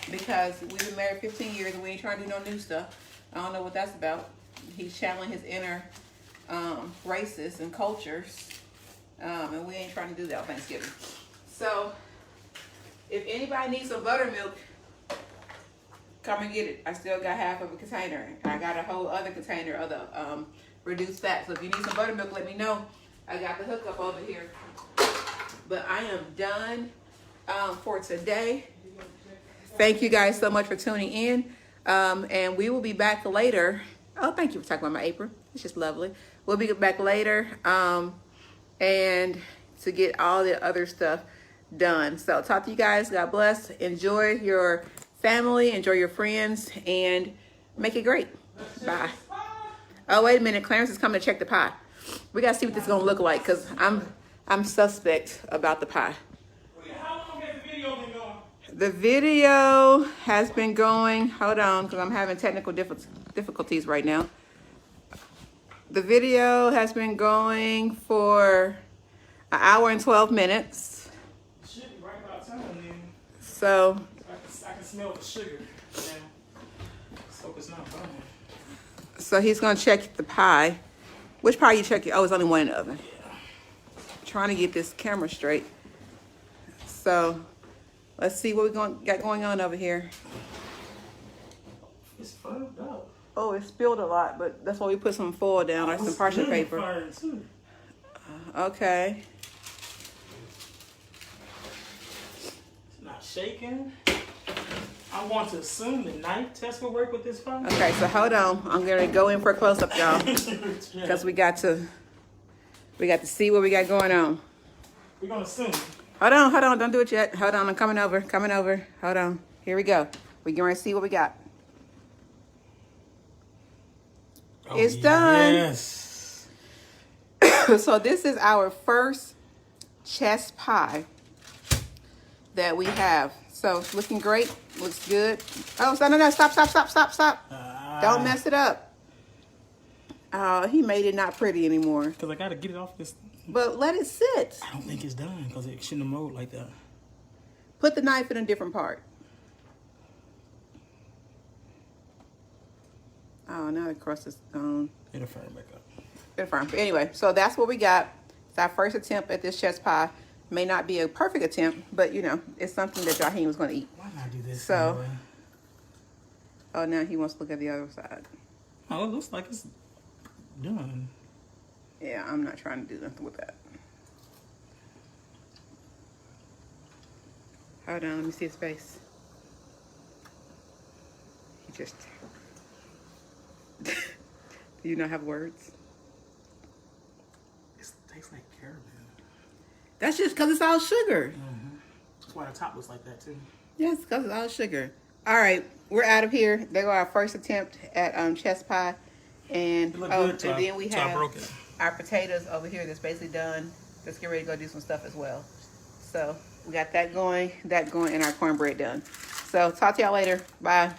because we've been married 15 years and we ain't trying to do no new stuff. I don't know what that's about. He's channeling his inner races and cultures, and we ain't trying to do that on Thanksgiving. So, if anybody needs some buttermilk, come and get it. I still got half of a container. I got a whole other container of the reduced fat. So if you need some buttermilk, let me know. I got the hookup over here. But I am done for today. Thank you guys so much for tuning in, and we will be back later. Oh, thank you for talking about my apron. It's just lovely. We'll be back later and to get all the other stuff done. So talk to you guys. God bless. Enjoy your family. Enjoy your friends. And make it great. Bye. Oh, wait a minute. Clarence is coming to check the pie. We got to see what this is going to look like because I'm suspect about the pie. How long has the video been going? The video has been going, hold on, because I'm having technical difficulties right now. The video has been going for 1 hour and 12 minutes. Should be right about time then. So, I can smell the sugar. Yeah. Let's hope it's not burning. so he's going to check the pie. Which pie you checking? Oh, it's only one in the oven. Trying to get this camera straight. So, let's see what we got going on over here. It's fogged up. Oh, it spilled a lot, but that's why we put some foil down or some parchment paper. Fire too. Okay. It's not shaking. I want to assume the knife test will work with this fire. Okay, so hold on. I'm gonna go in for a close up, y'all, because we got to see what we got going on. We're gonna assume. Hold on, don't do it yet. Hold on, I'm coming over. Hold on. Here we go. We're going to see what we got. Oh, It's done. Yes. So this is our first chest pie that we have. So it's looking great. Looks good. Oh, no, stop. Don't mess it up. Oh, he made it not pretty anymore. Because I got to get it off this. But let it sit. I don't think it's done because it shouldn't have molded like that. Put the knife in a different part. Oh, now the crust is gone. It'll firm back up. It'll firm. But anyway, so that's what we got. It's our first attempt at this chest pie. May not be a perfect attempt, but you know, it's something that Jaheim was going to eat. Why not do this? So, anyway? oh, now he wants to look at the other side. Oh, it looks like it's done. Yeah, I'm not trying to do nothing with that. Hold on, let me see his face. He just... Do you not have words? It tastes like caramel. That's just because it's all sugar. That's why the top looks like that too. Yes, because it's all sugar. All right, we're out of here. There go our first attempt at chest pie. And, It looked good till and then we till I have broke it. our potatoes over here that's basically done. Let's get ready to go do some stuff as well. So we got that going, and our cornbread done. So talk to y'all later. Bye.